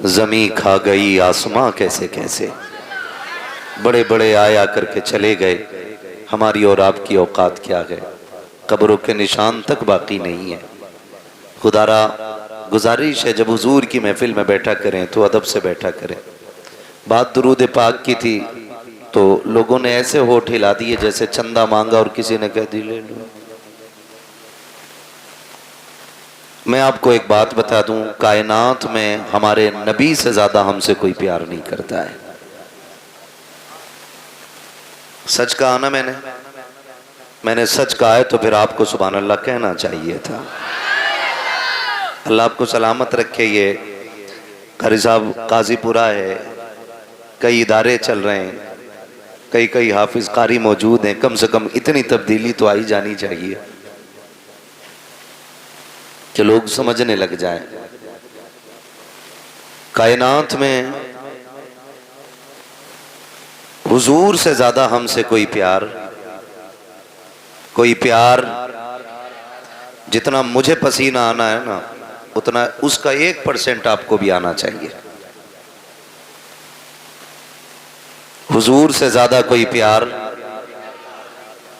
زمین کھا گئی آسماں کیسے کیسے، بڑے بڑے آیا کر کے چلے گئے، ہماری اور آپ کی اوقات کیا گئے، قبروں کے نشان تک باقی نہیں ہے۔ خدا را گزارش ہے جب حضور کی محفل میں بیٹھا کریں تو ادب سے بیٹھا کریں۔ بات درود پاک کی تھی تو لوگوں نے ایسے ہونٹ ہلا دیے جیسے چندہ مانگا اور کسی نے کہہ دی لے لو۔ میں آپ کو ایک بات بتا دوں، کائنات میں ہمارے نبی سے زیادہ ہم سے کوئی پیار نہیں کرتا ہے۔ سچ کہا نا میں نے سچ کہا ہے تو پھر آپ کو سبحان اللہ کہنا چاہیے تھا۔ اللہ آپ کو سلامت رکھے۔ یہ قاری صاحب قاضی پورہ ہے، کئی ادارے چل رہے ہیں، کئی حافظ قاری موجود ہیں، کم سے کم اتنی تبدیلی تو آئی جانی چاہیے کہ لوگ سمجھنے لگ جائیں۔ کائنات میں حضور سے زیادہ ہم سے کوئی پیار جتنا مجھے پسینہ آنا ہے نا، اتنا اس کا 1% آپ کو بھی آنا چاہیے۔ حضور سے زیادہ کوئی پیار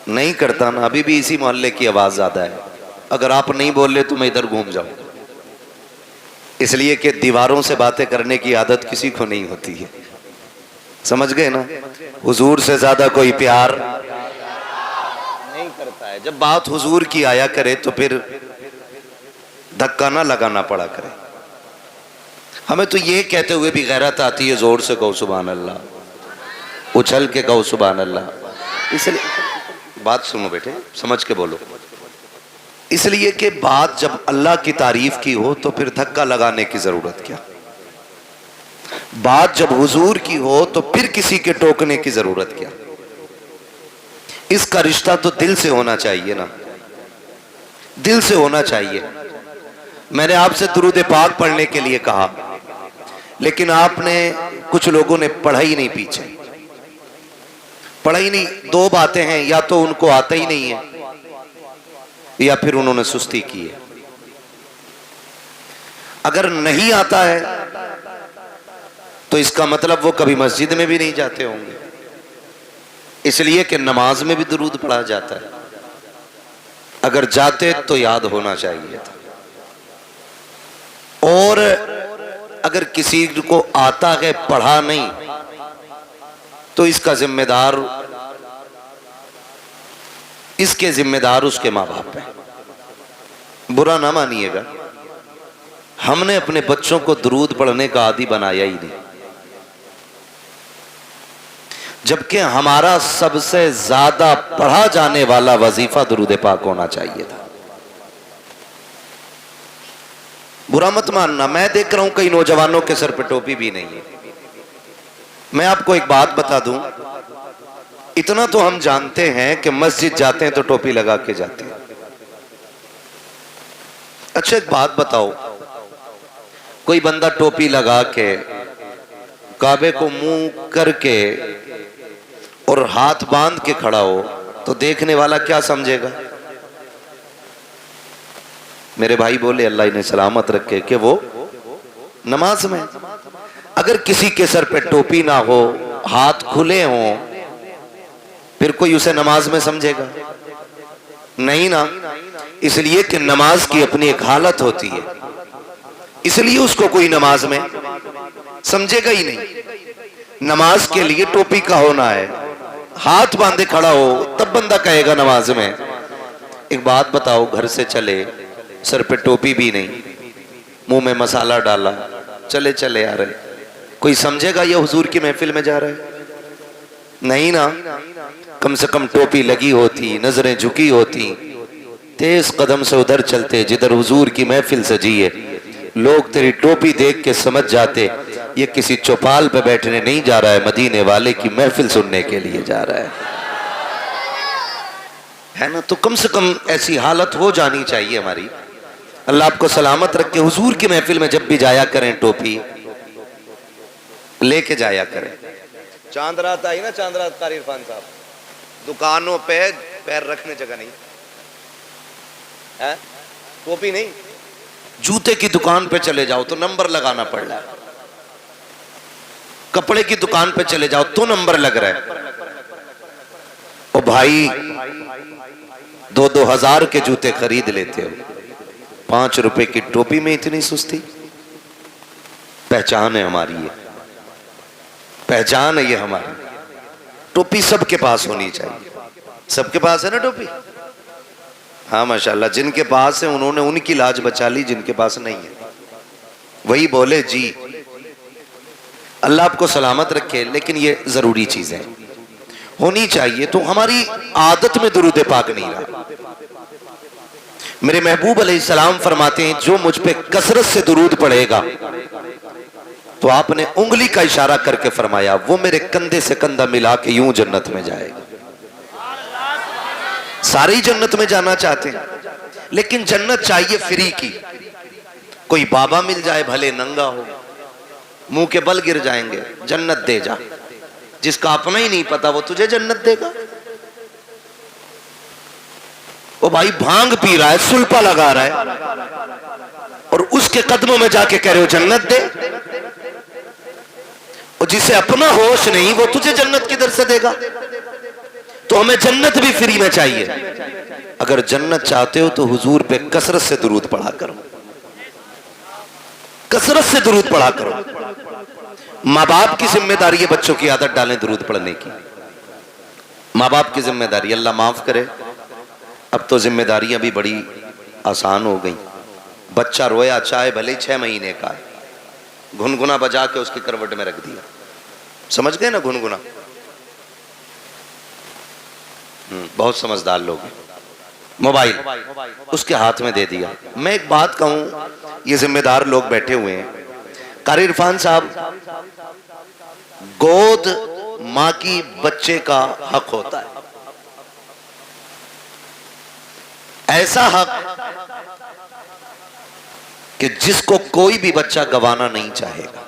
نہیں کرتا نا۔ ابھی بھی اسی محلے کی آواز زیادہ ہے، اگر آپ نہیں بول لے تو میں ادھر گھوم جاؤں، اس لیے کہ دیواروں سے باتیں کرنے کی عادت کسی کو نہیں ہوتی ہے، سمجھ گئے نا۔ حضور سے زیادہ کوئی پیار نہیں کرتا ہے۔ جب بات حضور کی آیا کرے تو پھر دھکا نہ لگانا پڑا کرے۔ ہمیں تو یہ کہتے ہوئے بھی غیرت آتی ہے، زور سے کہو سبحان اللہ، اچھل کے کہو سبحان اللہ۔ اس لیے بات سنو بیٹے، سمجھ کے بولو۔ اس لیے کہ بات جب اللہ کی تعریف کی ہو تو پھر دھکا لگانے کی ضرورت کیا؟ بات جب حضور کی ہو تو پھر کسی کے ٹوکنے کی ضرورت کیا؟ اس کا رشتہ تو دل سے ہونا چاہیے نا، دل سے ہونا چاہیے۔ میں نے آپ سے درود پاک پڑھنے کے لیے کہا، لیکن آپ نے کچھ لوگوں نے پڑھا ہی نہیں، پیچھے پڑھا ہی نہیں۔ دو باتیں ہیں، یا تو ان کو آتا ہی نہیں ہے یا پھر انہوں نے سستی کی ہے۔ اگر نہیں آتا ہے تو اس کا مطلب وہ کبھی مسجد میں بھی نہیں جاتے ہوں گے، اس لیے کہ نماز میں بھی درود پڑھا جاتا ہے۔ اگر جاتے تو یاد ہونا چاہیے تھا۔ اور اگر کسی کو آتا ہے پڑھا نہیں تو اس کا ذمہ دار، اس کے ذمہ دار اس کے ماں باپ ہیں۔ برا نہ مانیے گا، ہم نے اپنے بچوں کو درود پڑھنے کا عادی بنایا ہی نہیں، جبکہ ہمارا سب سے زیادہ پڑھا جانے والا وظیفہ درود پاک ہونا چاہیے تھا۔ برا مت ماننا، میں دیکھ رہا ہوں کئی نوجوانوں کے سر پہ ٹوپی بھی نہیں ہے۔ میں آپ کو ایک بات بتا دوں، اتنا تو ہم جانتے ہیں کہ مسجد جاتے ہیں تو ٹوپی لگا کے جاتے ہیں۔ اچھا ایک بات بتاؤ، کوئی بندہ ٹوپی لگا کے کعبے کو منہ کر کے اور ہاتھ باندھ کے کھڑا ہو تو دیکھنے والا کیا سمجھے گا؟ میرے بھائی بولے اللہ انہیں سلامت رکھے کہ وہ نماز میں۔ اگر کسی کے سر پہ ٹوپی نہ ہو، ہاتھ کھلے ہوں، پھر کوئی اسے نماز میں سمجھے گا؟ نہیں نا، اس لیے کہ نماز کی اپنی ایک حالت ہوتی ہے، اس لیے اس کو کوئی نماز میں سمجھے گا ہی نہیں۔ نماز کے لیے ٹوپی کا ہونا ہے، ہاتھ باندھے کھڑا ہو تب بندہ کہے گا نماز میں۔ ایک بات بتاؤ، گھر سے چلے، سر پہ ٹوپی بھی نہیں، منہ میں مسالہ ڈالا، چلے آ رہے، کوئی سمجھے گا یہ حضور کی محفل میں جا رہا ہے؟ نہیں نا۔ کم سے کم ٹوپی لگی ہوتی، نظریں جھکی ہوتی، تیز قدم سے ادھر چلتے جدھر حضور کی محفل سجی ہے، لوگ تیری ٹوپی دیکھ کے سمجھ جاتے یہ کسی چوپال پہ بیٹھنے نہیں جا رہا ہے، مدینے والے کی محفل سننے کے لیے جا رہا ہے نا۔ تو کم سے کم ایسی حالت ہو جانی چاہیے ہماری۔ اللہ آپ کو سلامت رکھے۔ حضور کی محفل میں جب بھی جایا کریں ٹوپی لے کے جایا کریں۔ چاند رات آئی نا، چاند رات قاری عرفان صاحب، دکانوں پہ پیر رکھنے جگہ نہیں، ٹوپی نہیں، جوتے کی دکان پہ چلے جاؤ تو نمبر لگانا پڑ رہا ہے، کپڑے کی دکان پہ چلے جاؤ تو نمبر لگ رہا ہے. او بھائی 2,000 کے جوتے خرید لیتے ہو, 5 روپے کی ٹوپی میں اتنی سستی. پہچان ہے ہماری, یہ پہچان ہے یہ ہماری. ٹوپی سب کے پاس ہونی چاہیے. سب کے پاس ہے نا ٹوپی؟ ہاں ماشاءاللہ. جن کے پاس ہے انہوں نے ان کی لاج بچا لی, جن کے پاس نہیں ہے وہی بولے جی اللہ آپ کو سلامت رکھے. لیکن یہ ضروری چیزیں ہونی چاہیے. تو ہماری عادت میں درود پاک نہیں رہا. میرے محبوب علیہ السلام فرماتے ہیں جو مجھ پہ کثرت سے درود پڑھے گا, تو آپ نے انگلی کا اشارہ کر کے فرمایا وہ میرے کندھے سے کندھا ملا کے یوں جنت میں جائے گا. سارے ہی جنت میں جانا چاہتے ہیں, لیکن جنت چاہیے فری کی. کوئی بابا مل جائے بھلے ننگا ہو, منہ کے بل گر جائیں گے, جنت دے جا. جس کا اپنا ہی نہیں پتا وہ تجھے جنت دے گا. وہ بھائی بھانگ پی رہا ہے, سلپا لگا رہا ہے, اور اس کے قدموں میں جا کے کہہ رہے ہو جنت دے. اور جسے اپنا ہوش نہیں وہ تجھے جنت کدھر سے دے گا؟ تو ہمیں جنت بھی فری میں چاہیے. اگر جنت چاہتے ہو تو حضور پہ کثرت سے درود پڑھا کرو, کثرت سے درود پڑھا کرو. ماں باپ کی ذمہ داری ہے بچوں کی عادت ڈالیں درود پڑھنے کی. ماں باپ کی ذمہ داری, اللہ معاف کرے اب تو ذمہ داریاں بھی بڑی آسان ہو گئیں. بچہ رویا چاہے بھلے 6 مہینے کا ہے, گھنگنا بجا کے اس کی کروٹ میں رکھ دیا. سمجھ گئے نا گھنگنا؟ بہت سمجھدار لوگ ہیں. موبائل اس کے ہاتھ میں دے دیا. میں ایک بات کہوں, یہ ذمہ دار لوگ بیٹھے ہوئے ہیں. قاری عرفان صاحب, گود ماں کی بچے کا حق ہوتا ہے, ایسا حق کہ جس کو کوئی بھی بچہ گوانا نہیں چاہے گا.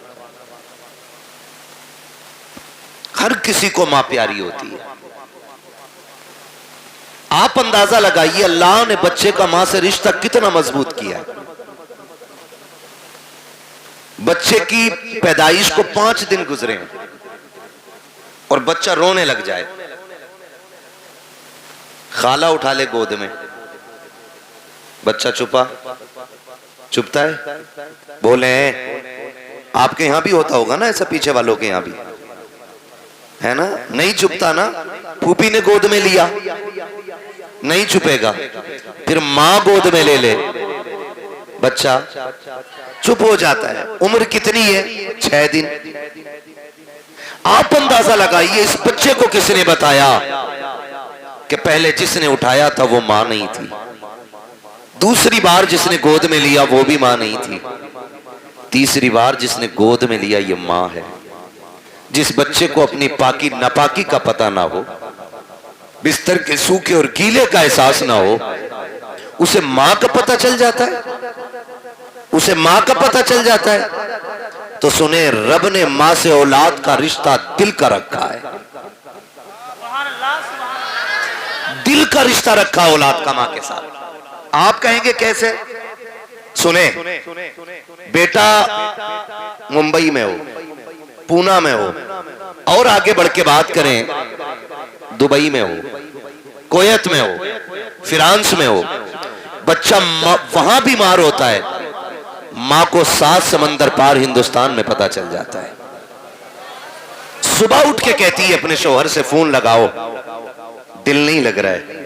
ہر کسی کو ماں پیاری ہوتی ہے. آپ اندازہ لگائیے اللہ نے بچے کا ماں سے رشتہ کتنا مضبوط کیا ہے. بچے کی پیدائش کو 5 دن گزرے ہیں اور بچہ رونے لگ جائے, خالہ اٹھا لے گود میں, بچہ چپتا ہے. بولے آپ کے یہاں بھی ہوتا ہوگا نا ایسا, پیچھے والوں کے یہاں بھی ہے نا؟ نہیں چپتا نا. پھوپھی نے گود میں لیا نہیں چپے گا, پھر ماں گود میں لے لے بچہ چپ ہو جاتا ہے. عمر کتنی ہے؟ 6 دن. آپ اندازہ لگائیے اس بچے کو کس نے بتایا کہ پہلے جس نے اٹھایا تھا وہ ماں نہیں تھی, دوسری بار جس نے گود میں لیا وہ بھی ماں نہیں تھی, تیسری بار جس نے گود میں لیا یہ ماں ہے. جس بچے کو اپنی پاکی ناپاکی کا پتہ نہ ہو, بستر کے سوکھے اور گیلے کا احساس نہ ہو, اسے ماں کا پتہ چل جاتا ہے, اسے ماں کا پتہ چل جاتا ہے. تو سنیں رب نے ماں سے اولاد کا رشتہ دل کا رکھا ہے, دل کا رشتہ رکھا اولاد کا ماں کے ساتھ. آپ کہیں گے کیسے؟ سنیں, بیٹا ممبئی میں ہو, پونا میں ہو, اور آگے بڑھ کے بات کریں دبئی میں ہو, کویت میں ہو, فرانس میں ہو, بچہ وہاں بیمار ہوتا ہے, ماں کو 7 سمندر پار ہندوستان میں پتہ چل جاتا ہے. صبح اٹھ کے کہتی ہے اپنے شوہر سے فون لگاؤ, دل نہیں لگ رہا ہے,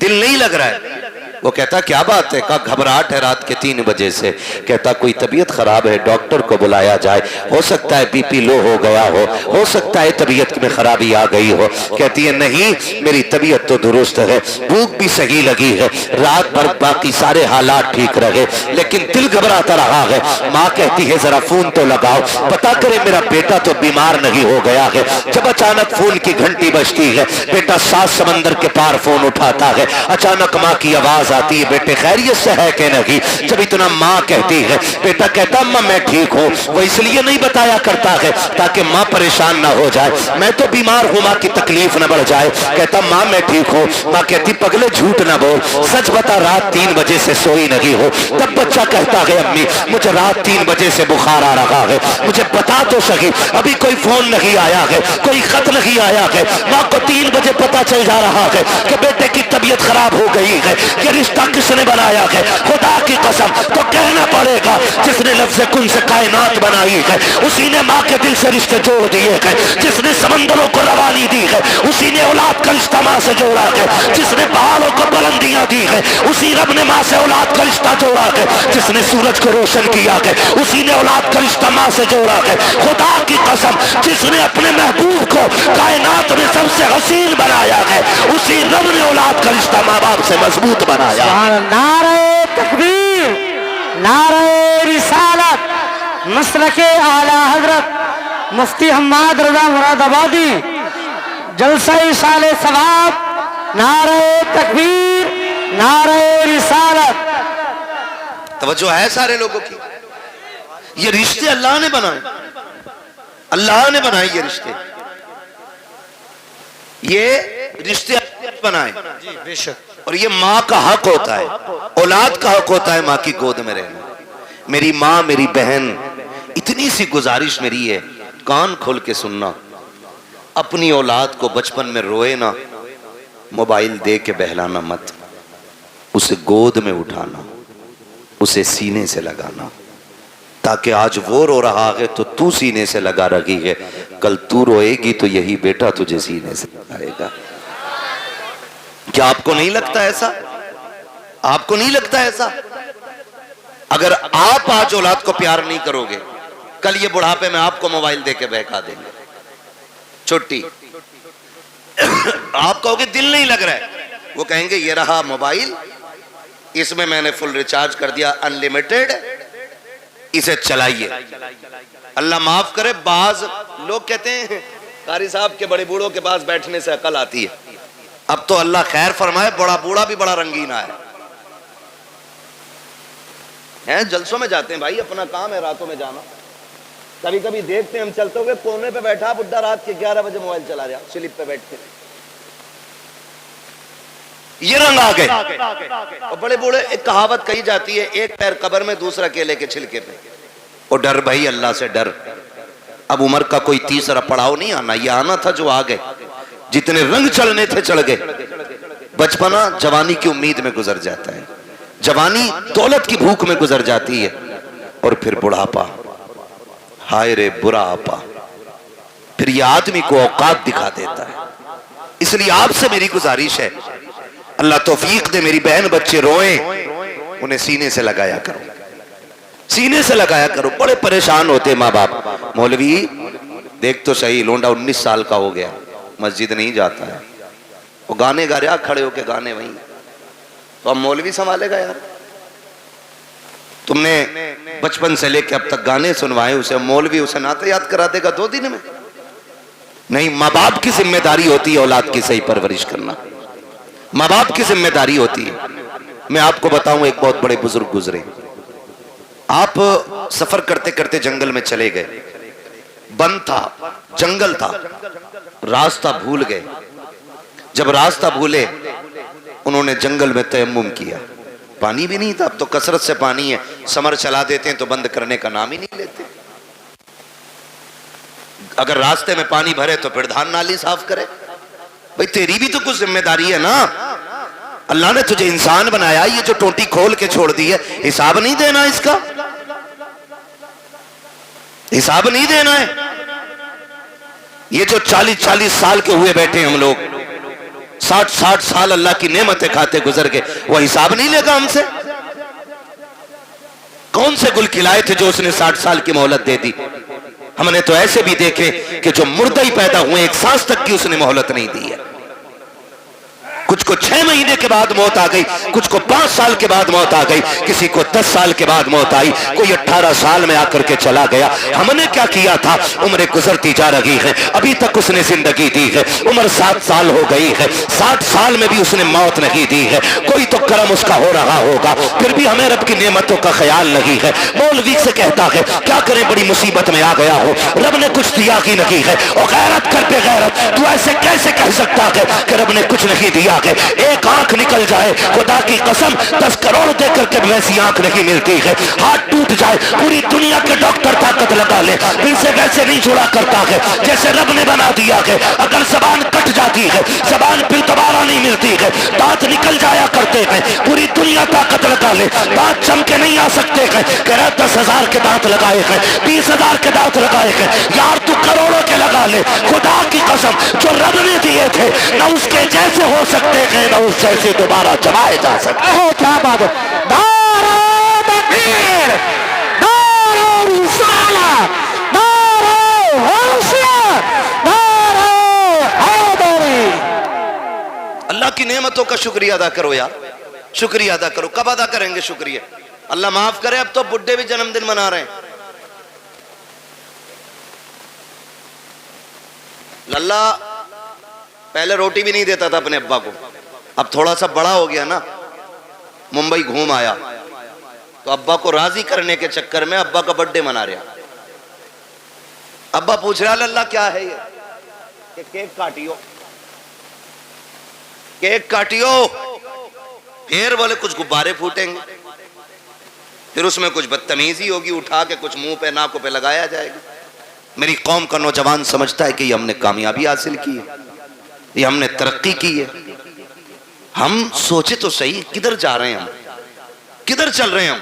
دل نہیں لگ رہا ہے. وہ کہتا کیا بات ہے؟ کہا گھبراہٹ ہے رات کے 3 بجے سے. کہتا کوئی طبیعت خراب ہے, ڈاکٹر کو بلایا جائے, ہو سکتا ہے بی پی لو ہو گیا ہو سکتا ہے طبیعت میں خرابی آ گئی ہو. کہتی ہے نہیں میری طبیعت تو درست ہے, بھوک بھی صحیح لگی ہے, رات بھر باقی سارے حالات ٹھیک رہے, لیکن دل گھبراتا رہا ہے. ماں کہتی ہے ذرا فون تو لگاؤ, پتا کرے میرا بیٹا تو بیمار نہیں ہو گیا ہے. جب اچانک فون کی گھنٹی بجتی ہے, بیٹا 7 سمندر کے پار فون اٹھاتا ہے. اچانک ماں کی آواز آتی ہے بیٹے خیریت سے ہے کہ نہیں. جب اتنا ماں کہتی ہے, بیٹا کہتا اماں میں ٹھیک ہوں, وہ اس لیے نہیں بتایا کرتا ہے تاکہ ماں پریشان نہ ہو جائے, میں تو بیمار ہوں ماں کی تکلیف نہ بڑھ جائے. کہتا ماں میں ٹھیک ہوں. ماں کہتی پگلے جھوٹ نہ بول, سچ بتا رات 3 بجے سے سوئی نہیں ہو. تب بچہ کہتا ہے امی مجھے رات 3 بجے سے بخار آ رہا ہے, مجھے بتا تو سکی, ابھی کوئی فون نہیں آیا ہے, کوئی خط نہیں آیا ہے. ماں کو 3 بجے پتا چل جا رہا ہے کہ بیٹے کی طبیعت خراب ہو گئی ہے. یہ رشتہ کس نے بنایا ہے؟ خدا کی قسم تو کہنا پڑے گا جس نے لفظ کن سے کائنات بنائی ہے اسی نے ماں کے دل سے رشتے جوڑ دیے ہیں. جس نے سمندروں کو روانی دی ہے اسی نے اولاد کا رشتہ ماں سے جوڑا ہے. جس نے پہاڑوں کو بلندیاں دی ہے اسی رب نے ماں سے اولاد کا رشتہ جوڑا ہے. جس نے سورج کو روشن کیا ہے اسی نے اولاد کا رشتہ ماں سے جوڑا ہے. خدا کی قسم جس نے اپنے محبوب کو کائنات میں سب سے حسین بنایا ہے اسی رب نے اولاد کا رشتہ ماں باپ سے مضبوط بنایا. نعرہ تکبیر, نعرہ رسالت, مسلک اعلی حضرت مفتی حماد رضا مراد آبادی, جلسہ سال ثواب, نعرہ تکبیر, نعرہ رسالت. توجہ ہے سارے لوگوں کی. یہ رشتے اللہ نے بنائے, اللہ نے بنائے یہ رشتے, یہ رشتے بنائے. اور یہ ماں کا حق ہوتا ہے, اولاد کا حق ہوتا ہے ماں کی گود میں رہنا. میری ماں میری بہن, اتنی سی گزارش میری ہے, کان کھول کے سننا, اپنی اولاد کو بچپن میں روئے نا, موبائل دے کے بہلانا مت, اسے گود میں اٹھانا, اسے سینے سے لگانا, تاکہ آج وہ رو رہا ہے تو سینے سے لگا رہی ہے, کل تو روئے گی تو یہی بیٹا تجھے سینے سے لگائے گا. کیا آپ کو نہیں لگتا ایسا؟ آپ کو نہیں لگتا ایسا؟ اگر آپ آج اولاد کو پیار نہیں کرو گے, کل یہ بڑھاپے میں آپ کو موبائل دے کے بہکا دیں گے. چھٹی آپ کہو گے دل نہیں لگ رہا ہے, وہ کہیں گے یہ رہا موبائل, اس میں نے فل ریچارج کر دیا انلیمیٹڈ, اسے چلائیے. اللہ معاف کرے, بعض لوگ کہتے ہیں قاری صاحب کے بڑے بوڑھوں کے پاس بیٹھنے سے عقل آتی ہے. اب تو اللہ خیر فرمائے, بڑا بوڑھا بھی بڑا رنگین آیا ہے. جلسوں میں جاتے ہیں بھائی, اپنا کام ہے راتوں میں جانا. کبھی کبھی دیکھتے ہیں ہم چلتے ہوئے کونے پہ بیٹھا بڈھا, رات کے 11 بجے موبائل چلا رہا, سلپ پہ بیٹھ کے. یہ رنگ آ گئے. اور بڑے بوڑھے, ایک کہاوت کہی جاتی ہے, ایک پیر قبر میں دوسرا کیلے کے چھلکے پہ. اور ڈر بھائی, اللہ سے ڈر. اب عمر کا کوئی تیسرا پڑاؤ نہیں آنا, یہ آنا تھا جو آ گئے. جتنے رنگ چڑھنے تھے چڑھ گئے. بچپنا جوانی کی امید میں گزر جاتا ہے, جوانی دولت کی بھوک میں گزر جاتی ہے, اور پھر بڑھاپا, ہائے رے برا آپا, پھر یہ آدمی کو اوقات دکھا دیتا ہے. اس لیے آپ سے میری گزارش ہے, اللہ توفیق دے, میری بہن بچے روئیں, انہیں سینے سے لگایا کرو, سینے سے لگایا کرو. بڑے پریشان ہوتے ماں باپ, مولوی دیکھ تو صحیح, لونڈا 19 سال کا ہو گیا, مسجد نہیں جاتا ہے, وہ گانے گا رہا, کھڑے ہو کے گانے وہیں, تو اب مولوی سنبھالے گا یار. تم نے بچپن سے لے کے اب تک گانے سنوائے اسے, مولوی اسے نعت یاد کرا دے گا 2 دن میں؟ نہیں. ماں باپ کی ذمہ داری ہوتی ہے اولاد کی صحیح پرورش کرنا, ماں باپ کی ذمہ داری ہوتی ہے. میں آپ کو بتاؤں, ایک بہت بڑے بزرگ گزرے, آپ سفر کرتے کرتے جنگل میں چلے گئے, بند تھا, جنگل تھا, راستہ بھول گئے. جب راستہ بھولے, انہوں نے جنگل میں تیمم کیا, پانی بھی نہیں تھا, اب تو کثرت سے پانی ہے, سمر چلا دیتے ہیں تو بند کرنے کا نام ہی نہیں لیتے. اگر راستے میں پانی بھرے تو پھر دھان نالی صاف کرے. بھئی تیری بھی تو کچھ ذمہ داری ہے نا, اللہ نے تجھے انسان بنایا, یہ جو ٹوٹی کھول کے چھوڑ دی ہے, حساب نہیں دینا اس کا, حساب نہیں دینا ہے. یہ جو 40 سال کے ہوئے بیٹھے ہم لوگ, 60 سال اللہ کی نعمتیں کھاتے گزر گئے, وہ حساب نہیں لے گا ہم سے؟ کون سے گل کھلائے تھے جو اس نے 60 سال کی مہلت دے دی؟ ہم نے تو ایسے بھی دیکھے کہ جو مردہ ہی پیدا ہوئے, ایک سانس تک کی اس نے مہلت نہیں دی ہے. کچھ کو 6 مہینے کے بعد موت آ گئی, کچھ کو 5 سال کے بعد موت آ گئی, کسی کو 10 سال کے بعد موت آئی, کوئی 18 سال میں آ کر کے چلا گیا. ہم نے کیا کیا تھا؟ عمریں گزرتی جا رہی ہے, ابھی تک اس نے زندگی دی ہے, عمر 7 سال ہو گئی ہے, 60 سال میں بھی اس نے موت نہیں دی ہے. کوئی تو کرم اس کا ہو رہا ہوگا, پھر بھی ہمیں رب کی نعمتوں کا خیال نہیں ہے. مولوی سے کہتا ہے کیا کریں, بڑی مصیبت میں آ گیا ہو, رب نے کچھ دیا ہی نہیں ہے. اور غیرت کر پہ غیرت, تو ایسے کیسے کہہ سکتا ہے کہ رب نے کچھ نہیں دیا ہے؟ ایک آنکھ نکل جائے, خدا کی قسم 10 کروڑ دے کر کے ویسی آنکھ نہیں ملتی ہے. ہاتھ ٹوٹ جائے, پوری دنیا کے ڈاکٹر طاقت لگا لے, پھر سے ویسے نہیں چھڑا کرتا ہے جیسے رب نے بنا دیا ہے. اگر زبان کٹ جاتی ہے, زبان پھر دوبارہ نہیں ملتی ہے. دانت نکل جایا کرتے ہیں, پوری دنیا طاقت لگا لے, دانت چم کے نہیں آ سکتے ہیں. کہہ رہا 10,000 کے دانت لگائے ہیں, 20,000 کے دانت لگائے ہیں. یار تو کروڑوں کے لگا لے, خدا کی قسم جو رب نے دیے تھے نہ اس کے جیسے ہو سکتے ہیں, نہ اس جیسے دوبارہ جمائے جا سکتے ہیں. کیا بات ہے. نعرہ تکبیر, نعرہ رسالت, نعرہ حیثیت, نعرہ حیدری. اللہ کی نعمتوں کا شکریہ ادا کرو یار, شکریہ ادا کرو. کب ادا کریں گے شکریہ؟ اللہ معاف کرے, اب تو بڈھے بھی جنم دن منا رہے ہیں. للہ پہلے روٹی بھی نہیں دیتا تھا اپنے ابا کو, اب تھوڑا سا بڑا ہو گیا نا, ممبئی گھوم آیا تو ابا کو راضی کرنے کے چکر میں ابا کا برتھ ڈے منا رہا. ابا پوچھ رہا للہ کیا ہے یہ, کہ کیک کاٹیو, کیک کاٹیو. پھر بولے کچھ غبارے پھوٹیں گے, پھر اس میں کچھ بدتمیزی ہوگی, اٹھا کے کچھ منہ پہ ناکوں پہ لگایا جائے گا. میری قوم کا نوجوان سمجھتا ہے کہ یہ ہم نے کامیابی حاصل کی ہے, یہ ہم نے ترقی کی ہے. ہم سوچے تو صحیح, کدھر جا رہے ہیں ہم, کدھر چل رہے ہیں ہم,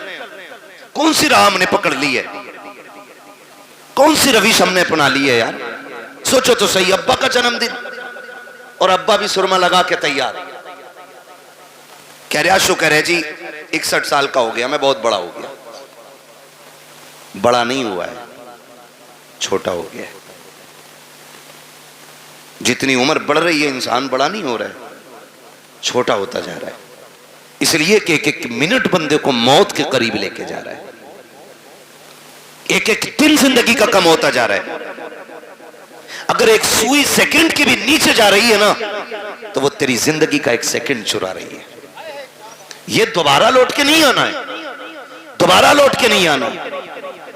کون سی راہ ہم نے پکڑ لی ہے, کون سی روش ہم نے اپنا لی ہے یار. سوچو تو صحیح, ابا کا جنم دن اور ابا بھی سرما لگا کے تیار. کہہ رہا شکر ہے جی 61 سال کا ہو گیا, میں بہت بڑا ہو گیا. بڑا نہیں ہوا ہے, چھوٹا ہو گیا ہے. جتنی عمر بڑھ رہی ہے انسان بڑا نہیں ہو رہا ہے, چھوٹا ہوتا جا رہا ہے. اس لیے کہ ایک منٹ بندے کو موت کے قریب لے کے جا رہا ہے, ایک دن زندگی کا کم ہوتا جا رہا ہے. اگر ایک سوئی سیکنڈ کی بھی نیچے جا رہی ہے نا تو وہ تیری زندگی کا 1 سیکنڈ چرا رہی ہے. یہ دوبارہ لوٹ کے نہیں آنا ہے, دوبارہ لوٹ کے نہیں آنا.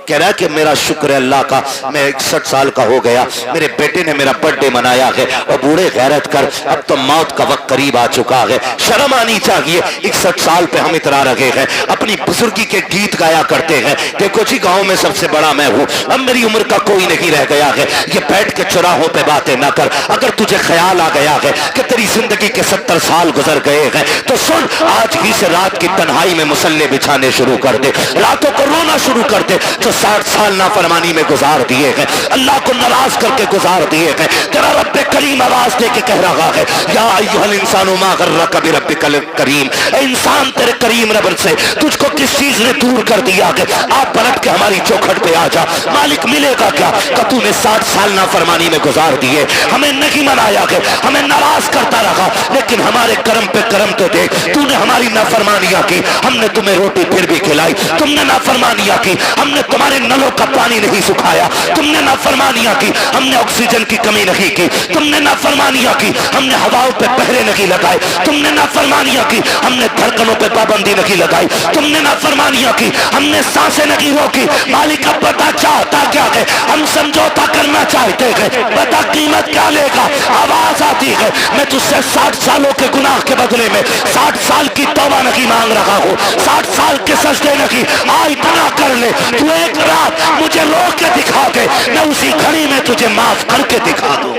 کہہ رہا ہے کہ میرا شکر ہے اللہ کا, میں 61 سال کا ہو گیا, میرے بیٹے نے میرا برتھ ڈے منایا ہے. اور بوڑھے غیرت کر, اب تو موت کا وقت قریب آ چکا ہے, شرم آنی چاہیے. 61 سال پہ ہم اترا رہے ہیں, اپنی بزرگی کے گیت گایا کرتے ہیں. دیکھو جی گاؤں میں سب سے بڑا میں ہوں, اب میری عمر کا کوئی نہیں رہ گیا ہے. یہ بیٹھ کے چوراہوں پہ باتیں نہ کر. اگر تجھے خیال آ گیا ہے کہ تیری زندگی کے 70 سال گزر گئے ہیں تو سن, آج ہی سے رات کی تنہائی میں مصلے بچھانے شروع کر دے, راتوں کو رونا شروع کر دے. 60 سال نافرمانی میں گزار دیے ہیں, اللہ کو ناراض کر کے گزار دیے ہیں. تیرا رب کریم آواز دے کے کہہ رہا ہے, یا ایھا الانسان ما غرک بربک الکریم. اے انسان تیرے کریم رب سے تجھ کو کس چیز نے دور کر دیا ہے؟ آپ پلٹ کے ہماری چوکھٹ پہ آ جا. مالک ملے گا کیا کہ تو نے 60 سال نافرمانی میں گزار دیے, ہمیں نہیں منایا ہے, ہمیں ناراض کرتا رہا, لیکن ہمارے کرم پہ کرم تو دیکھ. تو نے ہماری نافرمانیاں کی, ہم نے تمہیں روٹی پھر بھی کھلائی. تم نے نافرمانیاں کی, ہم نے تمہارے نلوں کا پانی نہیں سکھایا. تم نے نافرمانیاں کی, ہم نے آکسیجن کی کمی نہیں کی. تم نے نافرمانیاں کی, ہم نے ہواؤں پہ پہرے نہیں لگائے. تم نے نافرمانیاں کی, ہم نے دھڑکنوں پہ پابندی نہیں لگائی. تم نے نافرمانیاں کی, ہم نے سانسیں نہیں روکی. مالک اب بتا چاہتا کیا ہے؟ ہم سمجھوتا کرنا چاہتے ہیں, بتا قیمت کیا لے گا؟ آواز آتی ہے, میں تجھ سے 60 سالوں کے گناہ کے بدلے میں 60 سال کی توبہ نہیں مانگ رہا ہوں, 60 سال کے سجدے نہیں. آج اتنا کر لے, تو ایک رات مجھے رو کے دکھا دے, میں اسی گھڑی میں تجھے معاف کر کے دکھا دوں.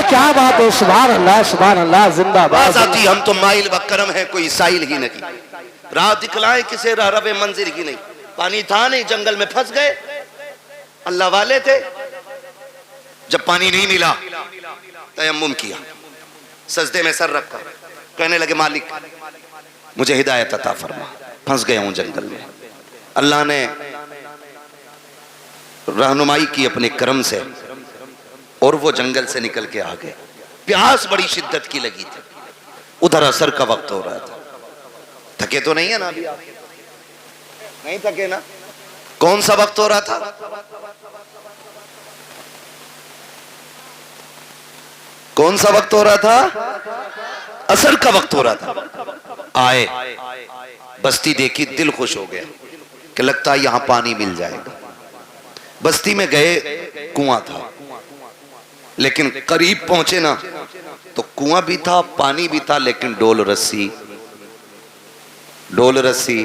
کیا بات ہے, سبحان اللہ, سبحان اللہ, زندہ باد. آتی ہم تو مائل و کرم ہے, کوئی سائل ہی نہیں. راہ دکھلائیں کسے راہ رب منزل ہی نہیں. پانی تھا نہیں, جنگل میں پھنس گئے, اللہ والے تھے. جب پانی نہیں ملا تیمم کیا, سجدے میں سر رکھا, کہنے لگے مالک مجھے ہدایت عطا فرما, پھنس گیا ہوں جنگل میں. اللہ نے رہنمائی کی اپنے کرم سے, اور وہ جنگل سے نکل کے آ گئے. پیاس بڑی شدت کی لگی تھی, ادھر عصر کا وقت ہو رہا تھا. تھکے تو نہیں ہے نا ابھی آپ؟ نہیں تھکے نا؟ کون سا وقت ہو رہا تھا؟ کون سا وقت ہو رہا تھا؟ عصر کا وقت ہو رہا تھا. آئے بستی دیکھی, دل خوش ہو گیا کہ لگتا ہے یہاں پانی مل جائے گا. بستی میں گئے, کنواں تھا, لیکن قریب پہنچے نا تو کنواں بھی تھا, پانی بھی تھا, لیکن ڈول رسی. ڈول رسی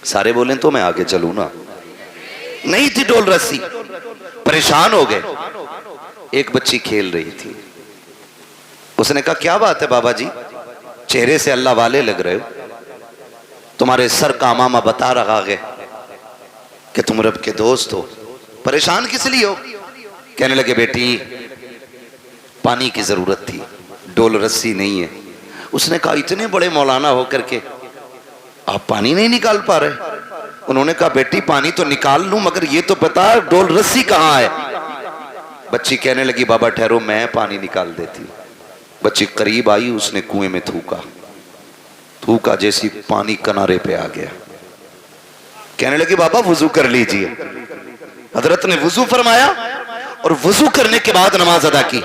سارے بولیں تو میں آگے چلوں نا, نہیں تھی ڈول رسی. پریشان ہو گئے. ایک بچی کھیل رہی تھی. اس نے کہا کیا بات ہے بابا جی, چہرے سے اللہ والے لگ رہے ہو, تمہارے سر کا امامہ بتا رہا ہے کہ تم رب کے دوست ہو, پریشان کس لیے ہو؟ کہنے لگے بیٹی پانی کی ضرورت تھی, ڈول رسی نہیں ہے. اس نے کہا اتنے بڑے مولانا ہو کر کے آپ پانی نہیں نکال پا رہے؟ انہوں نے کہا بیٹی پانی تو نکال لوں, مگر یہ تو بتا ڈول رسی کہاں ہے. بچی کہنے لگی بابا ٹھہرو میں پانی نکال دیتی. بچی قریب آئی, اس نے کنویں میں تھوکا. تھوکا جیسی پانی کنارے پہ آ گیا. کہنے لگی بابا وضو کر لیجئے. حضرت نے وضو فرمایا اور وضو کرنے کے بعد نماز ادا کی.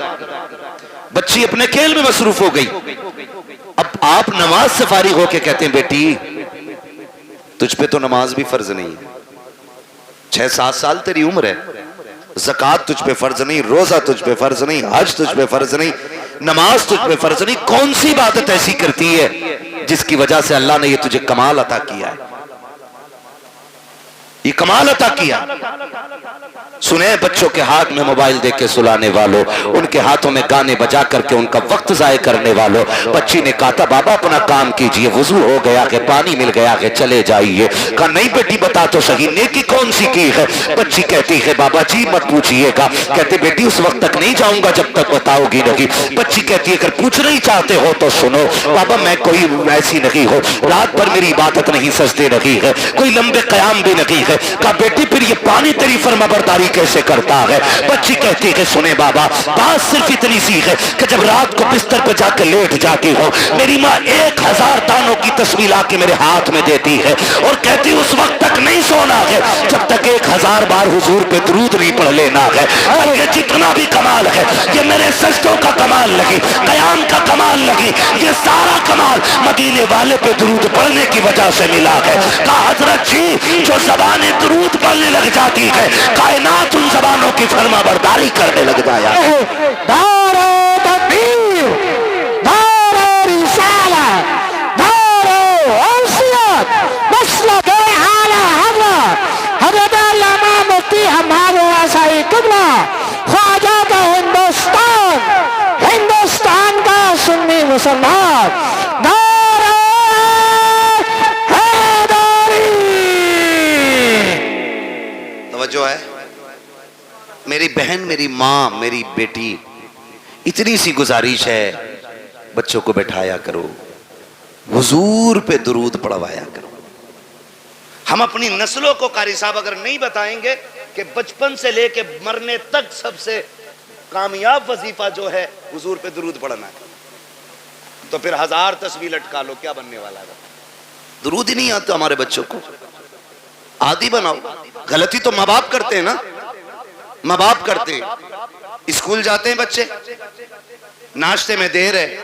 بچی اپنے کھیل میں مصروف ہو گئی. اب آپ نماز سے فارغ ہو کے کہتے ہیں بیٹی تجھ پہ تو نماز بھی فرض نہیں ہے, 6-7 سال تیری عمر ہے, زکوٰۃ تجھ پہ فرض نہیں, روزہ تجھ پہ فرض نہیں, حج تجھ پہ فرض نہیں, نماز تجھ پہ فرض نہیں, کون سی عبادت ایسی کرتی ہے جس کی وجہ سے اللہ نے یہ تجھے کمال عطا کیا ہے, یہ کمال عطا کیا. سنیں بچوں کے ہاتھ میں موبائل دے کے سلانے والوں, ان کے ہاتھوں میں گانے بجا کر کے ان کا وقت ضائع کرنے والوں. بچی نے کہا تھا بابا اپنا کام کیجئے, وضو ہو گیا کہ پانی مل گیا کہ چلے جائیے. کہا نہیں بیٹی بتا تو صحیح نیکی کون سی کی ہے؟ بچی کہتی ہے بابا جی مت پوچھئے گا. کہتے بیٹی اس وقت تک نہیں جاؤں گا جب تک بتاؤ گی نہیں. بچی کہتی ہے اگر پوچھنا ہی چاہتے ہو تو سنو بابا, میں کوئی ایسی نہیں ہو, رات بھر میری عبادت نہیں, سجدے نہیں ہے, کوئی لمبے قیام بھی نہیں ہے. کہا بیٹی پھر یہ پانی تیری فرما برداری کیسے کرتا ہے؟ بچی کہتی ہے سنے بابا بات صرف اتنی سی ہے کہ جب رات کو بستر پہ جا کے لیٹ جاتی ہو, میری ماں 1000 دانوں کی تسبیح لا کے میرے ہاتھ میں دیتی ہے اور کہتی اس وقت تک نہیں سونا ہے جب تک 1000 بار حضور پہ درود نہیں پڑھ لینا ہے. اور یہ جتنا بھی کمال ہے یہ میرے سجدوں کا کمال لگی, قیام کا کمال لگی, یہ سارا کمال مدینے والے پہ درود پڑھنے کی وجہ سے ملا ہے. کہا حضرت جی جو زبانیں درود پڑھنے لگ جاتی ہے کائنات ان زبانوں کی فرما برداری کرنے لگ جایا. دار تکبیر, دار رسالت, دار عصیت, مسلک اعلی حضرت حضرت علامہ مفتی ہمارے آسائی قبلہ خواجہ کا ہندوستان, ہندوستان کا سنی مسلمان, دار حیدری. توجہ ہے میری بہن, میری ماں, میری بیٹی, اتنی سی گزارش ہے بچوں کو بٹھایا کرو, حضور پہ درود پڑھوایا کرو. ہم اپنی نسلوں کو قاری صاحب اگر نہیں بتائیں گے کہ بچپن سے لے کے مرنے تک سب سے کامیاب وظیفہ جو ہے حضور پہ درود پڑھنا ہے, تو پھر 1000 تسبیح لٹکا لو, کیا بننے والا ہے؟ درود ہی نہیں آتا ہمارے بچوں کو. عادی بناؤ. غلطی تو ماں باپ کرتے ہیں نا, ماں باپ کرتے ہیں. اسکول جاتے ہیں بچے, ناشتے میں دیر ہے,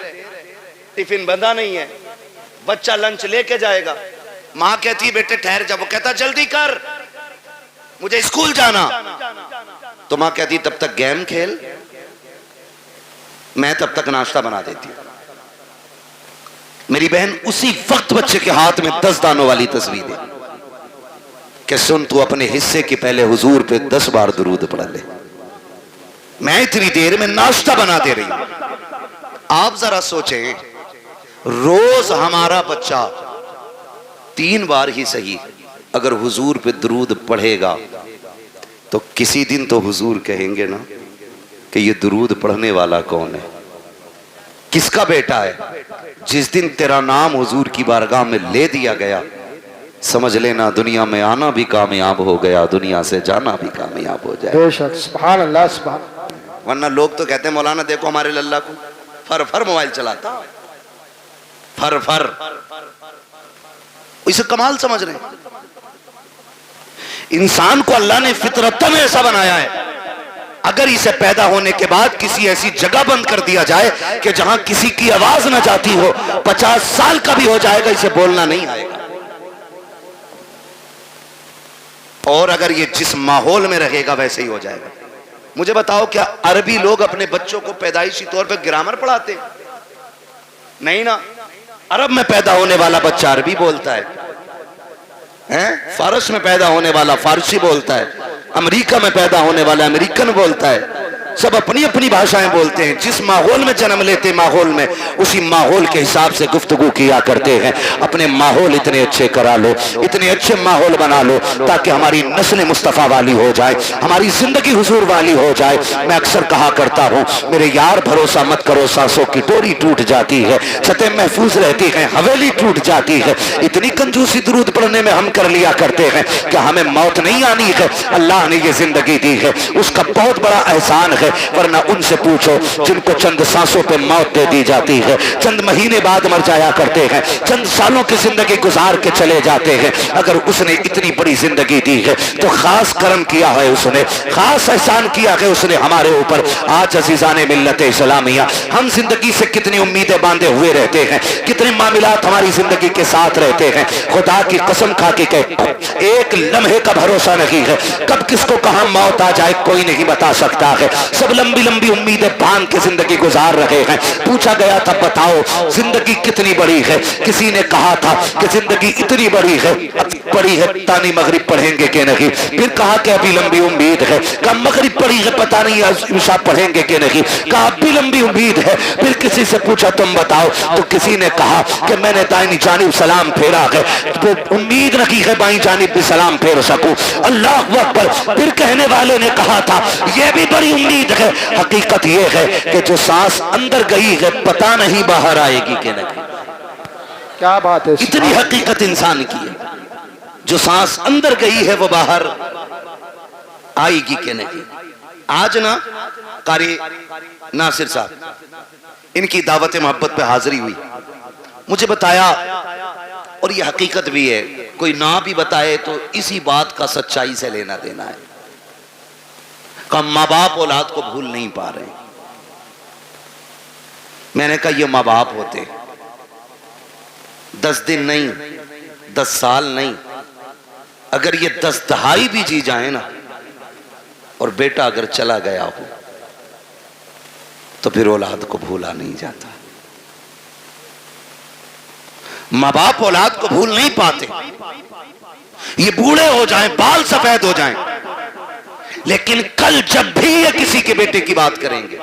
ٹفن بندھا نہیں ہے, بچہ لنچ لے کے جائے گا, ماں کہتی ہے بیٹے ٹھہر جا, وہ کہتا جلدی کر مجھے اسکول جانا, تو ماں کہتی تب تک گیم کھیل, میں تب تک ناشتہ بنا دیتی ہوں. میری بہن اسی وقت بچے کے ہاتھ میں 10 دانوں والی تسبیح دے کہ سن تو اپنے حصے کی پہلے حضور پہ 10 بار درود پڑھ لے, میں اتنی دیر میں ناشتہ بنا دے رہی ہوں. آپ ذرا سوچیں روز ہمارا بچہ 3 بار ہی صحیح اگر حضور پہ درود پڑھے گا تو کسی دن تو حضور کہیں گے نا کہ یہ درود پڑھنے والا کون ہے, کس کا بیٹا ہے. جس دن تیرا نام حضور کی بارگاہ میں لے دیا گیا سمجھ لینا دنیا میں آنا بھی کامیاب ہو گیا, دنیا سے جانا بھی کامیاب ہو جائے. بے شک, سبحان اللہ, سبحان. ورنہ لوگ تو کہتے ہیں مولانا دیکھو ہمارے للہ کو فر موبائل چلاتا, پھر پھر اسے کمال سمجھ رہے ہیں. انسان کو اللہ نے فطرتاً ایسا بنایا ہے، اگر اسے پیدا ہونے کے بعد کسی ایسی جگہ بند کر دیا جائے کہ جہاں کسی کی آواز نہ جاتی ہو، 50 سال کا بھی ہو جائے گا اسے بولنا نہیں آئے گا. اور اگر یہ جس ماحول میں رہے گا ویسے ہی ہو جائے گا. مجھے بتاؤ کیا عربی لوگ اپنے بچوں کو پیدائشی طور پہ گرامر پڑھاتے؟ نہیں نا. عرب میں پیدا ہونے والا بچہ عربی بولتا ہے، فارس میں پیدا ہونے والا فارسی بولتا ہے، امریکہ میں پیدا ہونے والا امریکن بولتا ہے. سب اپنی اپنی بھاشائیں بولتے ہیں. جس ماحول میں جنم لیتے ماحول میں اسی ماحول کے حساب سے گفتگو کیا کرتے ہیں. اپنے ماحول اتنے اچھے کرا لو، اتنے اچھے ماحول بنا لو تاکہ ہماری نسل مصطفیٰ والی ہو جائے، ہماری زندگی حضور والی ہو جائے. میں اکثر کہا کرتا ہوں میرے یار بھروسہ مت کرو، سانسوں کی ڈوری ٹوٹ جاتی ہے، چھتیں محفوظ رہتی ہیں، حویلی ٹوٹ جاتی ہے. اتنی کنجوسی درود پڑھنے میں ہم کر لیا کرتے ہیں کہ ہمیں موت نہیں آنی ہے. اللہ نے یہ زندگی دی ہے، اس کا بہت بڑا احسان ہے. ورنہ ان سے پوچھو جن کو چند سانسوں پہ موت دے دی جاتی ہے، چند مہینے بعد مر جایا کرتے ہیں، چند سالوں کی زندگی گزار کے چلے جاتے ہیں. اگر اس نے اتنی بڑی زندگی دی ہے تو خاص کرم کیا ہے، اس نے خاص احسان کیا ہے اس نے ہمارے اوپر. آج عزیزان ملت اسلامیہ ہم زندگی سے کتنی امیدیں باندھے ہوئے رہتے ہیں، کتنے معاملات ہماری زندگی کے ساتھ رہتے ہیں. خدا کی قسم کھا کے کہتا ہوں ایک لمحے کا بھروسہ نہیں ہے، کب کس کو کہاں موت آ جائے کوئی نہیں بتا سکتا ہے. سب لمبی لمبی امیدیں باندھ کے زندگی گزار رہے ہیں. پوچھا گیا تھا بتاؤ زندگی کتنی بڑی ہے؟ کسی نے کہا تھا کہ زندگی اتنی بڑی ہے، بڑی ہے تانی مغرب پڑھیں گے کہ نہیں. پھر کہا کہ ابھی لمبی امید ہے. کہا مغرب پڑھی ہے پتہ نہیں عشاء پڑھیں گے کہ نہیں. کہا ابھی لمبی امید ہے. پھر کسی سے پوچھا تم بتاؤ تو کسی نے کہا کہ میں نے دائیں جانب سلام پھیرا ہے، تو امید رکھی ہے بائیں جانب بھی سلام پھیر سکوں. اللہ اکبر. پھر کہنے والے نے کہا تھا یہ بھی بڑی امید ہے. حقیقت یہ ہے کہ جو سانس اندر گئی ہے پتہ نہیں باہر آئے گی کہ نہیں. کیا بات ہے. اتنی حقیقت انسان کی ہے، جو سانس اندر گئی ہے وہ باہر آئے گی کہ نہیں. آج نا قاری ناصر صاحب ان کی دعوت محبت پہ حاضری ہوئی، مجھے بتایا اور یہ حقیقت بھی ہے، کوئی نہ بھی بتائے تو اسی بات کا سچائی سے لینا دینا ہے. کہ ماں باپ اولاد کو بھول نہیں پا رہے. میں نے کہا یہ ماں باپ ہوتے 10 دن نہیں 10 سال نہیں، اگر یہ 10 دہائی بھی جی جائیں نا اور بیٹا اگر چلا گیا ہو تو پھر اولاد کو بھولا نہیں جاتا. ماں باپ اولاد کو بھول نہیں پاتے. یہ بوڑھے ہو جائیں، بال سفید ہو جائیں، لیکن کل جب بھی یہ کسی کے بیٹے کی بات کریں گے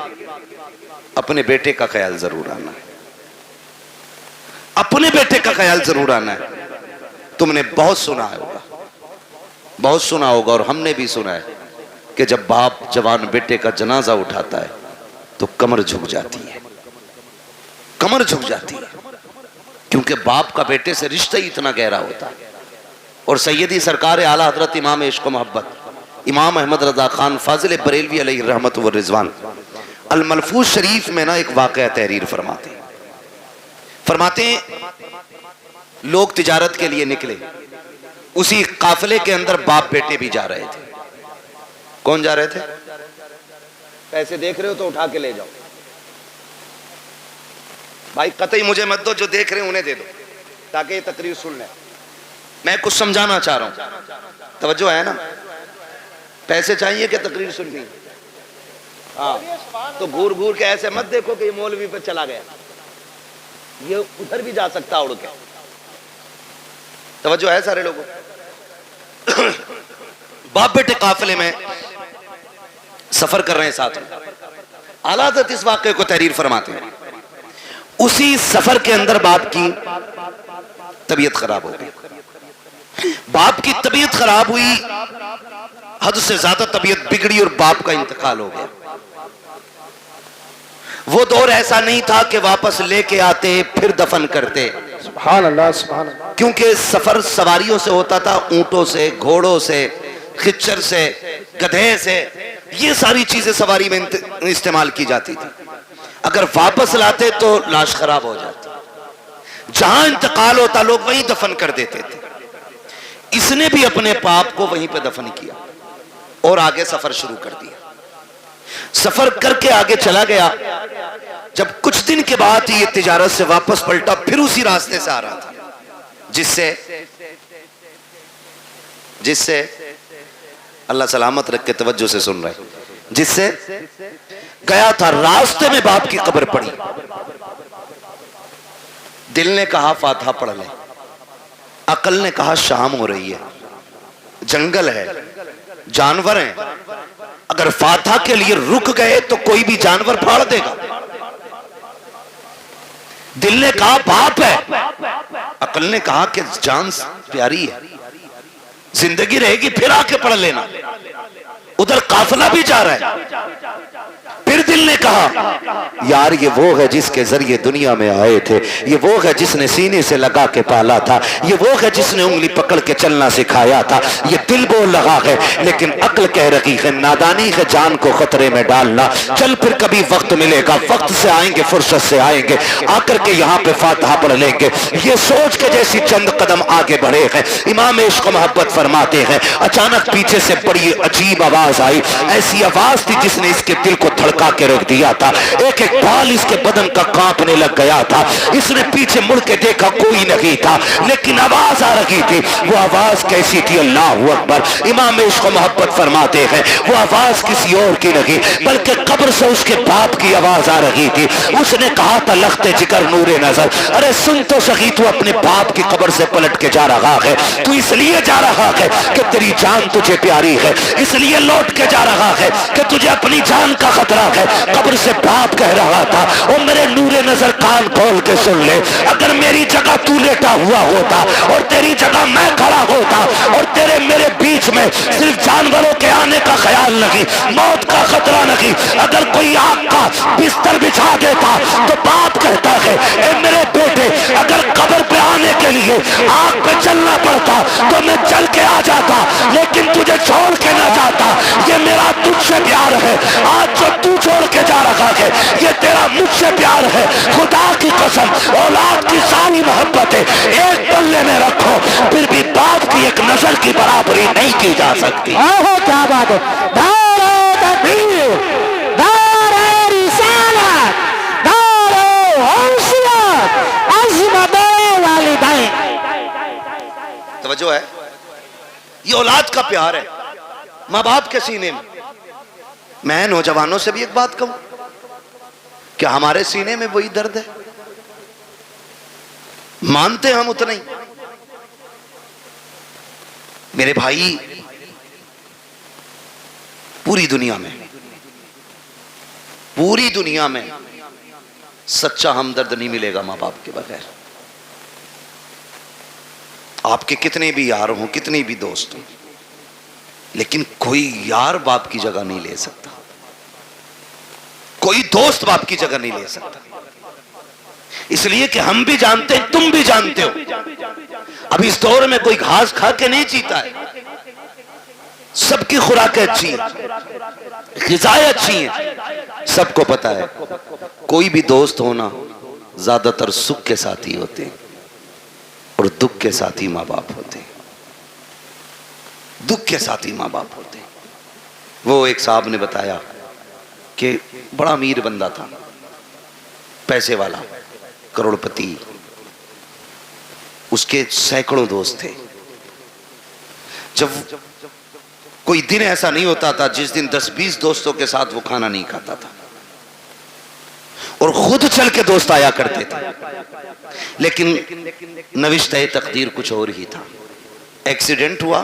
اپنے بیٹے کا خیال ضرور آنا ہے. اپنے بیٹے کا خیال ضرور آنا ہے. تم نے بہت سنا ہوگا، بہت سنا ہوگا اور ہم نے بھی سنا ہے کہ جب باپ جوان بیٹے کا جنازہ اٹھاتا ہے تو کمر جھک جاتی ہے، کمر جھک جاتی ہے، کیونکہ باپ کا بیٹے سے رشتہ ہی اتنا گہرا ہوتا ہے. اور سیدی سرکار اعلیٰ حضرت امام عشق و محبت امام احمد رضا خان فاضل بریلوی علیہ الرحمت والرضوان الملفوظ شریف میں نا ایک واقعہ تحریر فرماتے ہیں لوگ تجارت کے لیے نکلے، اسی قافلے کے اندر باپ بیٹے بھی جا رہے تھے. کون جا رہے تھے؟ پیسے دیکھ رہے ہو تو اٹھا کے لے جاؤ بھائی، قطعی مجھے مت دو، جو دیکھ رہے ہیں انہیں دے دو تاکہ یہ تقریر سن لیں. میں کچھ سمجھانا چاہ رہا ہوں، توجہ ہے نا؟ پیسے چاہیے کہ تقریر سننی؟ ہاں تو گھور گھور کے ایسے مت دیکھو کہ یہ مولوی پہ چلا گیا، یہ ادھر بھی جا سکتا اڑ کے. توجہ ہے سارے لوگوں؟ باپ بیٹے قافلے میں سفر کر رہے ہیں ساتھ میں. اعلیٰ حضرت اس واقعے کو تحریر فرماتے ہیں. اسی سفر کے اندر باپ کی طبیعت خراب ہو گئی. باپ کی طبیعت خراب ہوئی، حد سے زیادہ طبیعت بگڑی اور باپ کا انتقال ہو گیا. وہ دور ایسا نہیں تھا کہ واپس لے کے آتے پھر دفن کرتے. سبحان اللہ سبحان اللہ. کیونکہ سفر سواریوں سے ہوتا تھا، اونٹوں سے، گھوڑوں سے، خچر سے، گدھے سے، یہ ساری چیزیں سواری میں استعمال کی جاتی تھی. اگر واپس لاتے تو لاش خراب ہو جاتی. جہاں انتقال ہوتا لوگ وہیں دفن کر دیتے تھے. اس نے بھی اپنے باپ کو وہیں پہ دفن کیا اور آگے سفر شروع کر دیا. سفر کر کے آگے چلا گیا. جب کچھ دن کے بعد یہ تجارت سے واپس پلٹا, پھر اسی راستے سے آ رہا تھا جس سے اللہ سلامت رکھ کے توجہ سے سن رہے, جس سے گیا تھا. راستے میں باپ کی قبر پڑی. دل نے کہا فاتحہ پڑھ لیں, عقل نے کہا شام ہو رہی ہے, جنگل ہے, جانور ہیں, اگر فاتحہ کے لیے رک گئے تو کوئی بھی جانور پھاڑ دے گا. دل نے کہا باپ ہے, عقل نے کہا کہ جان پیاری ہے, زندگی رہے گی پھر آ کے پڑھ لینا, ادھر قافلہ بھی جا رہا ہے. پھر دل نے کہا یار یہ وہ ہے جس کے ذریعے دنیا میں آئے تھے, یہ وہ ہے جس نے سینے سے لگا کے پالا تھا, یہ وہ ہے جس نے انگلی پکڑ کے چلنا سکھایا تھا. یہ دل بول رہا ہے لیکن عقل کہہ رہی ہے نادانی ہے جان کو خطرے میں ڈالنا. چل پھر کبھی وقت ملے گا, وقت سے آئیں گے, فرصت سے آئیں گے, آ کر کے یہاں پہ فاتحہ پڑھ لیں گے. یہ سوچ کے جیسی چند قدم آگے بڑھے ہیں, امام عشق و محبت فرماتے ہیں اچانک پیچھے سے بڑی عجیب آواز آئی. ایسی آواز تھی جس نے اس کے دل کو دھڑکا کے رکھ دیا تھا. ایک ایک بال اس کے بدن کا کانپنے لگ گیا تھا. اس نے پیچھے مڑ کے دیکھا کوئی نہیں تھا, لیکن آواز آ رہی تھی. وہ آواز کیسی تھی؟ اللہ اکبر. امام عشق و محبت فرماتے ہیں وہ آواز کسی اور کی نہیں بلکہ قبر سے اس کے باپ کی آواز آ رہی تھی. اس نے کہا تھا لخت جگر نور نظر, ارے سن تو سخی, تو اپنے باپ کی قبر سے پلٹ کے جا رہا ہے, تو اس لیے جا رہا ہے کہ تیری جان تجھے پیاری ہے, اس لیے لوٹ کے جا رہا ہے کہ تجھے اپنی جان کا خطرہ ہے. قبر سے باپ کہہ رہا تھا او میرے نور نظر کان کھول کے سن لے, اگر میری جگہ تو لیٹا ہوا ہوتا اور تیری جگہ میں کھڑا ہوتا اور تیرے میرے بیچ میں صرف جانوروں کے آنے کا خیال نہیں, موت کا خطرہ نہیں, اگر کوئی آگ کا بستر بچھا دیتا تو باپ کہتا ہے اے میرے بیٹے اگر قبر پہ آنے کے لیے آگ پہ چلنا پڑتا تو میں چل کے آ جاتا, لیکن تجھے چھوڑ کے نہ جاتا. یہ میرا تجھ سے پیار ہے, آج جو تو چھوڑ کے جا رہا ہے یہ تیرا مجھ سے پیار ہے. خدا کی قسم اولاد کی ساری محبتیں ایک پلے میں رکھو, پھر بھی باپ کی ایک نظر کی برابری نہیں کی جا سکتی. آہو کیا بات ہے. دار تکبیر, دار رسالت, دار حیثیت, عظمت والدین. توجہ ہے, یہ اولاد کا پیار ہے ماں باپ کے سینے میں. میں نوجوانوں سے بھی ایک بات کہوں, کیا ہمارے سینے میں وہی درد ہے؟ مانتے ہم اتنا ہی. میرے بھائی پوری دنیا میں سچا ہمدرد نہیں ملے گا ماں باپ کے بغیر. آپ کے کتنے بھی یار ہوں, کتنے بھی دوست ہوں, لیکن کوئی یار باپ کی جگہ نہیں لے سکتا, کوئی دوست باپ کی جگہ نہیں لے سکتا. اس لیے کہ ہم بھی جانتے ہیں, تم بھی جانتے ہو, اب اس دور میں کوئی گھاس کھا کے نہیں جیتا ہے. سب کی خوراکیں اچھی ہیں, غذائیں اچھی ہیں, سب کو پتا ہے. کوئی بھی دوست ہونا زیادہ تر سکھ کے ساتھی ہوتے ہیں اور دکھ کے ساتھی ماں باپ ہوتے ہیں. دکھ کے ساتھی ماں باپ ہوتے ہیں. وہ ایک صاحب نے بتایا کہ بڑا امیر بندہ تھا, پیسے والا, کروڑ پتی, اس کے سینکڑوں دوست تھے. جب کوئی دن ایسا نہیں ہوتا تھا جس دن 10-20 دوستوں کے ساتھ وہ کھانا نہیں کھاتا تھا, اور خود چل کے دوست آیا کرتے تھے. لیکن نوشتہ تقدیر کچھ اور ہی تھا. ایکسیڈنٹ ہوا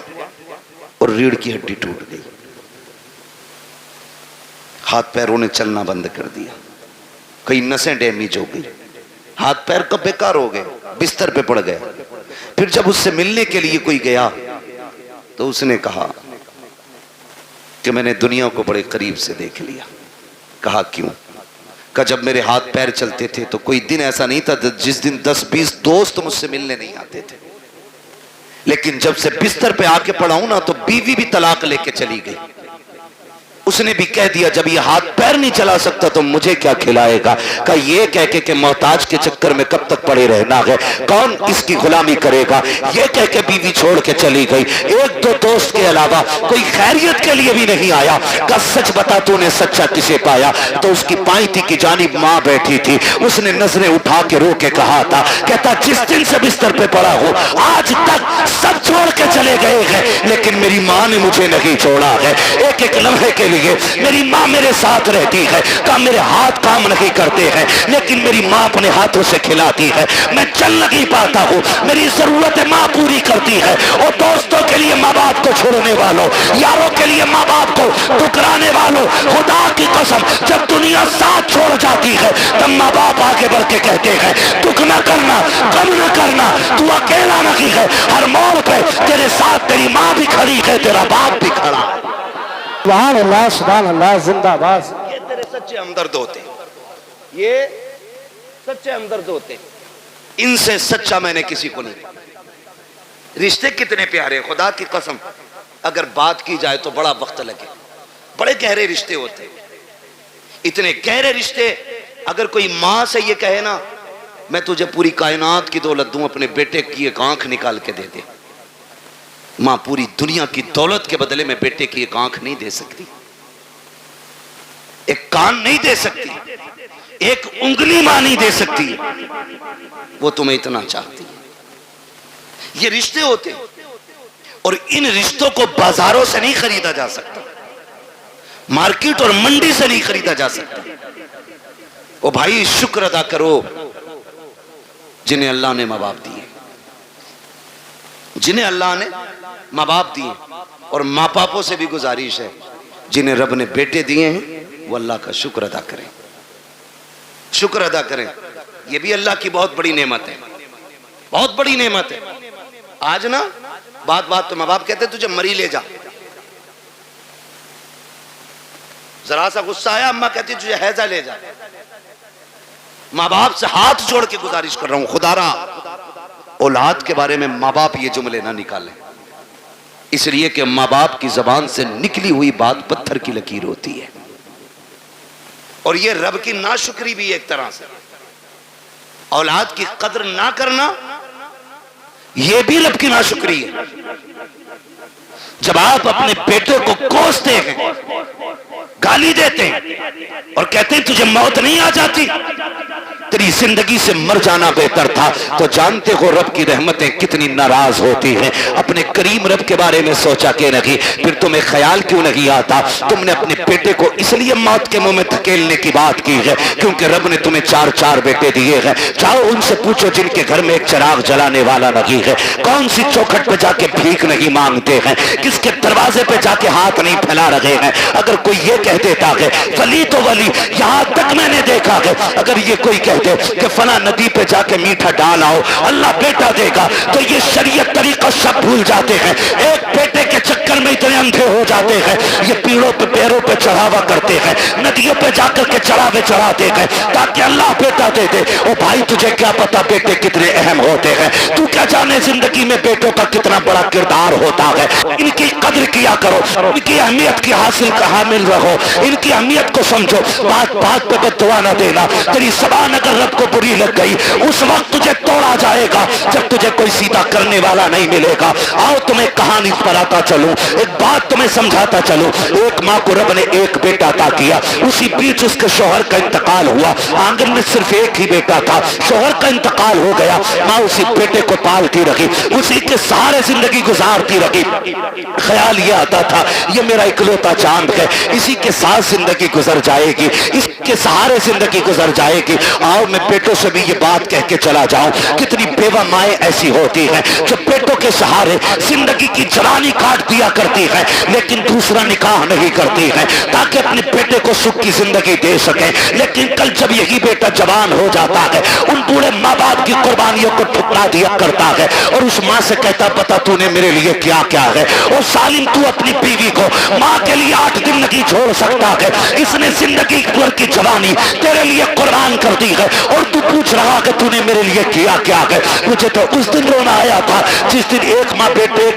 اور ریڑھ کی ہڈی ٹوٹ گئی, ہاتھ پیروں نے چلنا بند کر دیا, کئی نسیں ڈیمیج ہو گئی, ہاتھ پیر کب بیکار ہو گئے, بستر پہ پڑ گئے. پھر جب اس سے ملنے کے لیے کوئی گیا تو اس نے کہا کہ میں نے دنیا کو بڑے قریب سے دیکھ لیا. کہا کیوں؟ کہ جب میرے ہاتھ پیر چلتے تھے تو کوئی دن ایسا نہیں تھا جس دن 10-20 دوست مجھ سے ملنے نہیں آتے تھے, لیکن جب سے بستر پہ آ کے پڑا ہوں نا تو بیوی بھی طلاق لے کے چلی گئی. اس نے بھی کہہ دیا جب یہ ہاتھ پیر نہیں چلا سکتا تو مجھے کیا کھلائے گا؟ کہا یہ کہہ کے کہ محتاج کے چکر میں کب تک پڑے رہنا ہے، کون اس کی غلامی کرے گا؟ یہ کہہ کے بیوی چھوڑ کے چلی گئی۔ ایک دو دوست کے علاوہ کوئی خیریت کے لیے بھی نہیں آیا۔ کہا سچ بتا تو نے سچا کسے پایا؟ تو اس کی پائیں تھی کی جانب ماں بیٹھی تھی، اس نے نظریں اٹھا کے رو کے کہا تھا، کہتا جس دن سے بستر پہ پڑا ہو آج تک سب چھوڑ کے چلے گئے ہیں لیکن میری ماں نے مجھے نہیں چھوڑا ہے، ایک ایک لمحے کے لیے میری ماں میرے ساتھ رہتی ہے۔ کہا میرے ہاتھ کام نہیں کرتے ہیں لیکن میری ماں اپنے ہاتھوں سے کھلاتی ہے، میں چل نہیں پاتا ہوں میری ضرورت ماں پوری کرتی ہے۔ اور دوستوں کے لیے ماں باپ کو چھوڑنے والوں، یاروں کے لیے ماں باپ کو ٹکرانے والوں، خدا کی قسم جب دنیا ساتھ چھوڑ جاتی ہے تب ماں باپ آگے بڑھ کے کہتے ہیں دکھ نہ کرنا، غم نہ کرنا، تو اکیلا نہیں ہے، ہر موڑ پہ تیرے ساتھ تیری ماں بھی کھڑی ہے، تیرا باپ بھی کھڑا ہے۔ سبحان اللہ سبحان اللہ، زندہ باد۔ یہ تیرے سچے ہمدرد ہوتے ہیں، یہ سچے ہمدرد ہوتے ہیں، ان سے سچا میں نے کسی کو نہیں پایا۔ رشتے کتنے پیارے، خدا کی قسم اگر بات کی جائے تو بڑا وقت لگے، بڑے گہرے رشتے ہوتے ہیں، اتنے گہرے رشتے۔ اگر کوئی ماں سے یہ کہے نا میں تجھے پوری کائنات کی دولت دوں، اپنے بیٹے کی ایک آنکھ نکال کے دے دے، ماں پوری دنیا کی دولت کے بدلے میں بیٹے کی ایک آنکھ نہیں دے سکتی، ایک کان نہیں دے سکتی، ایک انگلی ماں نہیں دے سکتی، وہ تمہیں اتنا چاہتی ہے۔ یہ رشتے ہوتے ہیں اور ان رشتوں کو بازاروں سے نہیں خریدا جا سکتا، مارکیٹ اور منڈی سے نہیں خریدا جا سکتا۔ او بھائی شکر ادا کرو جنہیں اللہ نے ماں باپ دیے، جنہیں اللہ نے ماں باپ دیے، اور ماں باپوں سے بھی گزارش ہے جنہیں رب نے بیٹے دیے ہیں وہ اللہ کا شکر ادا کریں، شکر ادا کریں۔ یہ بھی اللہ کی بہت بڑی نعمت ہے، بہت بڑی نعمت ہے۔ آج نا بات تو ماں باپ کہتے تجھے مری لے جا، ذرا سا غصہ آیا اماں کہتی تجھے حیضہ لے جا۔ ماں باپ سے ہاتھ جوڑ کے گزارش کر رہا ہوں خدا را اولاد کے بارے میں ماں باپ یہ جملے نہ نکالیں، اس لیے کہ ماں باپ کی زبان سے نکلی ہوئی بات پتھر کی لکیر ہوتی ہے، اور یہ رب کی ناشکری بھی ایک طرح سے، اولاد کی قدر نہ کرنا یہ بھی رب کی ناشکری ہے۔ جب آپ اپنے بیٹے کو کوستے ہیں، گالی دیتے ہیں اور کہتے ہیں تجھے موت نہیں آ جاتی، تیری زندگی سے مر جانا بہتر تھا، تو جانتے ہو رب کی رحمتیں کتنی ناراض ہوتی ہیں۔ اپنے کریم رب کے بارے میں سوچا کہ نہیں، پھر تمہیں خیال کیوں نہیں آتا تم نے اپنے بیٹے کو اس لیے موت کے منہ میں دھکیلنے کی بات کی ہے کیونکہ رب نے تمہیں 4 بیٹے دیے ہیں۔ جاؤ ان سے پوچھو جن کے گھر میں ایک چراغ جلانے والا نہیں ہے، کون سی چوکھٹ پہ جا کے بھیک نہیں مانگتے ہیں، کس کے دروازے پہ جا کے ہاتھ نہیں پھیلا رہے ہیں۔ اگر کوئی یہ کہہ دیتا ہے ولی تو ولی، یہاں تک میں نے دیکھا ہے اگر یہ کوئی کہہ دے کہ فلاں ندی پہ جا کے میٹھا ڈال آؤ اللہ بیٹا دے گا، تو یہ شریعت طریقہ سب بھول جاتے ہیں، ایک بیٹے کے چکر میں اتنے اندھے ہو جاتے ہیں، یہ پیڑوں پہ پیروں پہ چڑھاوا کرتے ہیں، ندیوں پہ جا کر کے چڑھاوے چڑھاتے ہیں تاکہ اللہ بیٹا دے دے۔ او بھائی تجھے کیا پتا بیٹے کتنے اہم ہوتے ہیں، تو کیا جانے زندگی میں بیٹوں کا کتنا بڑا کردار ہوتا ہے۔ ان کی قدر کیا کرو، ان کی اہمیت کی حامل رہو، ان کی اہمیت کو سمجھو، بات بات پہ بد دعا نہ دینا۔ تیری زبان اگر رب کو بری لگ گئی اس وقت تجھے توڑا جائے گا جب تجھے کوئی سیدھا کرنے والا نہیں ملے گا۔ آؤ تمہیں کہانی پر آتا چلوں، ایک بات تمہیں سمجھاتا چلوں۔ ایک ماں کو رب نے ایک بیٹا عطا کیا، اسی بیچ اس کے شوہر کا انتقال ہوا، آنگن میں صرف ایک ہی بیٹا تھا، شوہر کا انتقال ہو گیا، ماں اسی بیٹے کو پالتی رہی، اسی کے سہارے زندگی گزارتی رہی۔ خیال یہ آتا تھا یہ میرا اکلوتا چاند ہے، اسی کے ساتھ زندگی گزر جائے گی، اس کے سہارے زندگی گزر جائے گی۔ آؤ میں بیٹوں سے بھی یہ بات کہہ کے چلا جاؤں، کتنی بیوہ مائیں ایسی ہوتی ہیں جو بیٹوں کے سہارے زندگی کی جوانی کاٹ دیا کرتی ہیں لیکن دوسرا نکاح نہیں کرتی ہیں تاکہ اپنے بیٹے کو سکھ کی زندگی دے سکیں، لیکن کل جب یہی بیٹا جوان ہو جاتا ہے ان بوڑھے ماں باپ کی قربانیوں کو ٹھکرا دیا کرتا ہے اور اس ماں سے کہتا پتا تو نے میرے لیے کیا کیا ہے۔ اور ظالم تو اپنی بیوی کو ماں کے لیے 8 دن نہیں چھوڑ سکتا ہے، اس نے زندگی بھر کی جوانی تیرے لیے قربان کر دی ہے اور تو پوچھ رہا کہ تو نے میرے لیے کیا کیا ہے. مجھے تو اس دن رونا آیا تھا جس دن ایک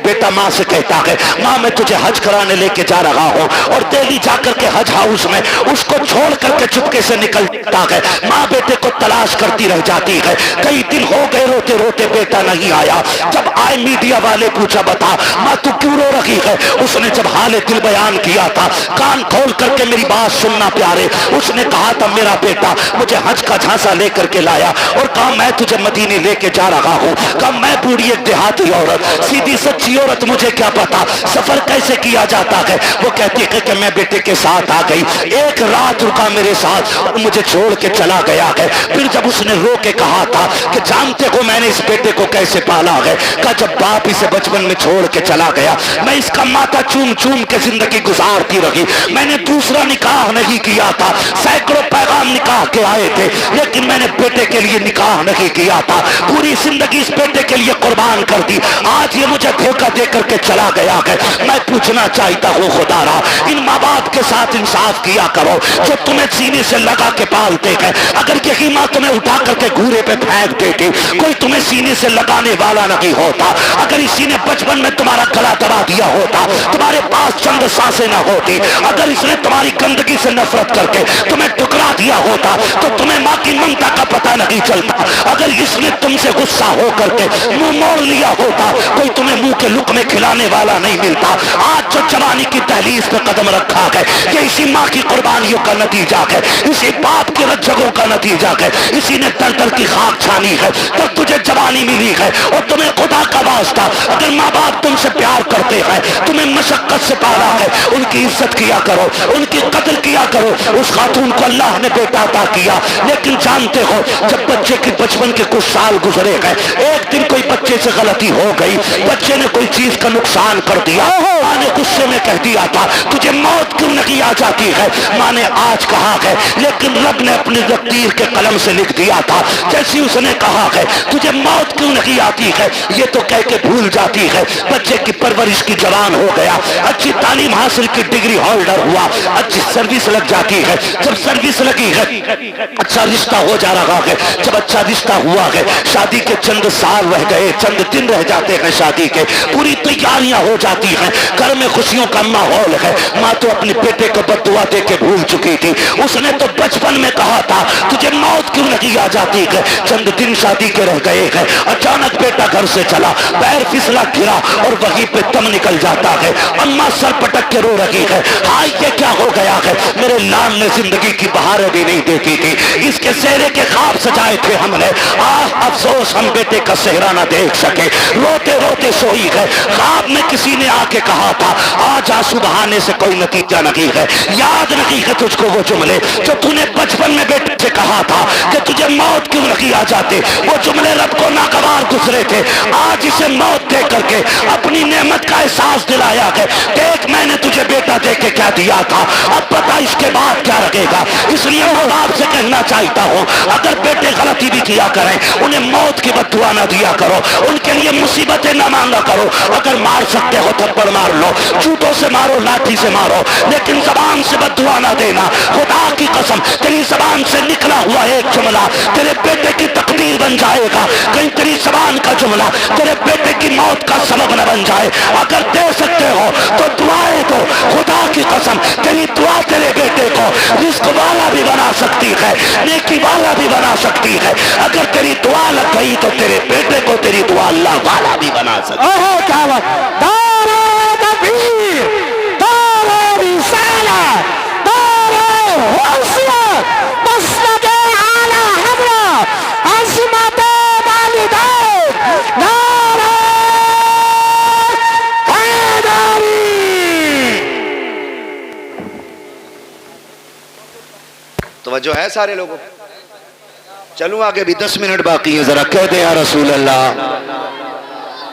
بیٹا ماں سے کہتا ہے ماں میں تجھے حج کرانے لے کے جا رہا ہوں, اور دہلی جا کر کے حج ہاؤس میں اس کو چھوڑ کر کے چپکے سے نکلتا ہے. ماں بیٹے کو تلاش کرتی رہ جاتی ہے. کئی دن ہو گئے روتے روتے بیٹا نہیں آیا. جب آئے میڈیا والے پوچھا بتا ماں تو کیوں رو رہی ہے. اس نے جب حال دل بیان کیا تھا, کان کھول کر کے میری بات سننا پیارے, اس نے کہا تھا میرا بیٹا مجھے حج کا جھانسا لے کر کے لایا اور کہا میں تجھے مدینے لے کے جا رہا ہوں. کہا میں بوڑھی ایک دیہاتی عورت, سیدھی سچی عورت, مجھے کیا پتا سفر کیسے کیا جاتا ہے. وہ کہتی ہے کہ میں بیٹے کے ساتھ آ گئی, ایک رات رکا میرے ساتھ اور مجھے چھوڑ کے چلا گیا ہے. پھر جب اس نے رو کے کہا تھا کہ جانتے ہو میں نے اس بیٹے کو کیسے پالا ہے, کہا جب باپ اسے بچپن میں چھوڑ کے چلا گیا میں اس کا ماتھا چوم چوم کے زندگی گزارتی رہی. میں نے دوسرا نکاح نہیں کیا تھا, سینکڑوں پیغام نکاح کے آئے تھے, لیکن میں نے بیٹے کے لیے نکاح نہیں کیا تھا. پوری زندگی اس بیٹے کے لیے قربان کر دی. آج یہ مجھے دھوکہ دے کر کے چلا گیا ہے. میں پوچھنا چاہتا ہوں خدا را ان ماں باپ کے ساتھ انصاف کیا کرو جو تمہیں سینے سے لگا کے پالتے ہیں. اگر یہی ماں تمہیں اٹھا کر کے گھورے پہ پھینک دیتی, کوئی تمہیں سینے سے لگانے والا نہیں ہوتا. اگر اسی نے بچپن میں تمہارا گلا دبا دیا ہوتا, تمہارے پاس چند سانسیں نہ ہوتی, اگر اس نے تمہاری گندگی سے نفرت کر کے تمہیں ٹکرا دیا ہوتا تو تمہیں ماں کی ممتا کا پتہ نہیں چلتا. اگر اس نے تم سے غصہ ہو کر کے منہ موڑ لیا ہوتا, کوئی تمہیں منہ کے لقمے کھلانے والا نہیں ملتا. آج جو جوانی کی دہلیز پہ قدم رکھا ہے یہ اسی ماں کی قربانیوں کا نتیجہ ہے, اسی باپ کی رجگوں کا نتیجہ ہے, اسی نے در در کی خاک چھانی ہے تب تجھے جوانی ملی ہے. اور تمہیں خدا کا واسطہ اگر ماں باپ تم سے پیار کرتے ہیں, تمہیں مشقت سے پالا ہے, ان کی عزت کیا کرو, ان کی قدر کیا کرو. اس خاتون کو اللہ نے بیٹا عطا کیا, لیکن جانتے ہو جب بچے کے بچپن کے کچھ سال گزرے گئے, ایک دن کوئی بچے سے غلطی ہو گئی, بچے نے کوئی چیز کا نقصان کر دیا, ماں نے غصے میں کہہ دیا تھا تجھے موت کیوں نہیں آ جاتی ہے. ماں نے آج کہا ہے لیکن رب نے اپنی تقدیر کے قلم سے لکھ دیا تھا, جیسی اس نے کہا ہے تجھے موت کیوں نہیں آتی ہے یہ تو کہہ کے بھول جاتی ہے. بچے کی پرورش کی جوان ہو گیا, اچھی تعلیم حاصل کی ڈگری ہولڈر ہوا, اچھی سروس لگ جاتی ہے, جب سروس لگی ہے اچھا رشتہ ہو جا رہا ہے, جب اچھا رشتہ ہوا ہے شادی کے چند سال رہ گئے, چند دن رہ جاتے ہیں شادی کے, پوری تیاریاں ہو جاتی ہیں, گھر میں خوشیوں کا ماحول ہے. ماں تو اپنے بیٹے کو بد دعا دے کے بھول چکی تھی, اس نے تو بچپن میں کہا تھا تجھے موت کیوں نہیں آ جاتی ہے. چند دن شادی کے رہ گئے ہیں, اچانک بیٹا گھر سے چلا, پیر پھسلا گرا اور وہیں پہ دم نکل جاتا ہے. اماں سر پٹک کے رو رہی ہے, ہائے یہ کیا ہو گیا ہے, میرے لال نے زندگی کی بہاریں بھی نہیں دیکھی تھی, اس کے چہرے کے خواب سجائے تھے ہم نے, افسوس ہم بیٹے کا چہرہ نہ دیکھ سکے. روتے روتے سوئی ہے, خواب میں کسی نے آ کے کہا تھا آج آنسو بہانے سے کوئی نتیجہ نہیں ہے. یاد نہیں ہے تجھ کو وہ جملے جو تو نے بچپن میں بیٹے سے کہا تھا کہ تجھے موت کیوں نہیں آ جاتے, وہ جملے رب کو ناگوار گزرے تھے. آج اسے موت دے کر کے اپنی نعمت کا احساس دلایا ہے, دیکھ میں نے تجھے بیٹا دے کے کیا دیا تھا, اب پتا اس کے بعد کیا رہے گا. اس لیے میں باپ سے کہنا چاہتا ہوں اگر بیٹے غلطی بھی کیا کریں انہیں موت کی بد دعا نہ دیا کرو, ان کے لیے مصیبتیں نہ مانگا کرو. اگر مار سکتے ہو تھپڑ مار لو, جوتوں سے مارو, لاٹھی سے مارو, لیکن زبان سے بد دعا نہ دینا. خدا کی قسم تیری زبان سے نکلا ہوا ایک جملہ تیرے بیٹے کی تقدیر بن جائے گا. کہیں تیری زبان کا جملہ تیرے بیٹے کی موت کا سبب نہ بن جائے. اگر دے سکتے ہو تو دعائیں دو, خدا کی قسم تیری دعا تیرے بیٹے کو رزق والا بھی بنا سکتی ہے, نیکی والا بھی بنا سکتی ہے. اگر تیری دعا لگ گئی تو تیرے بیٹے کو تیری دعا اللہ والا بھی بنا سکتی ہے. دارے تکبیر, دارے رسالت, دارے حیثیت, مسند اعلی حضرت عظمت والدین, نعرہ حیدری. توجہ ہے سارے لوگوں, چلوں آگے بھی 10 منٹ باقی ہے, ذرا کہہ دیں یا رسول اللہ.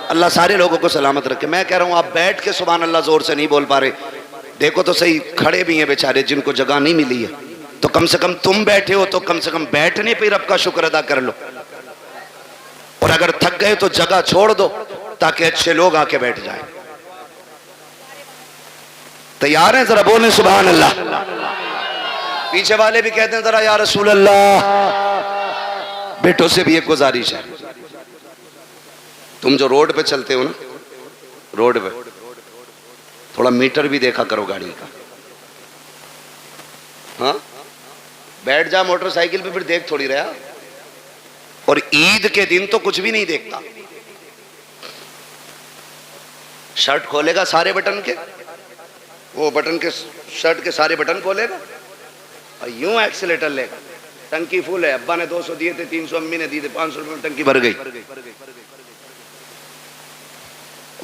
اللہ سارے لوگوں کو سلامت رکھے. میں کہہ رہا ہوں آپ بیٹھ کے سبحان اللہ زور سے نہیں بول پا رہے, دیکھو تو صحیح کھڑے بھی ہیں بیچارے جن کو جگہ نہیں ملی ہے, تو کم سے کم تم بیٹھے ہو تو کم سے کم بیٹھنے پہ رب کا شکر ادا کر لو, اور اگر تھک گئے تو جگہ چھوڑ دو تاکہ اچھے لوگ آ کے بیٹھ جائیں. تیار ہیں؟ ذرا بولیں سبحان اللہ. پیچھے والے بھی کہتے ہیں ذرا یا رسول اللہ. بیٹوں سے بھی ایک گزارش ہے, تم جو روڈ پہ چلتے ہو نا, روڈ پہ تھوڑا میٹر بھی دیکھا کرو گاڑی کا. ہاں بیٹھ جا موٹر سائیکل پہ, پھر دیکھ تھوڑی رہا. اور عید کے دن تو کچھ بھی نہیں دیکھتا. شرٹ کھولے گا سارے بٹن کے, وہ بٹن کے شرٹ کے سارے بٹن کھولے گا اور یوں ایکسیلیٹر لے گا. ٹنکی فل ہے, ابا نے 200 دیے تھے, 300 امی نے دیے تھے, 500 روپے میں ٹنکی بھر گئی.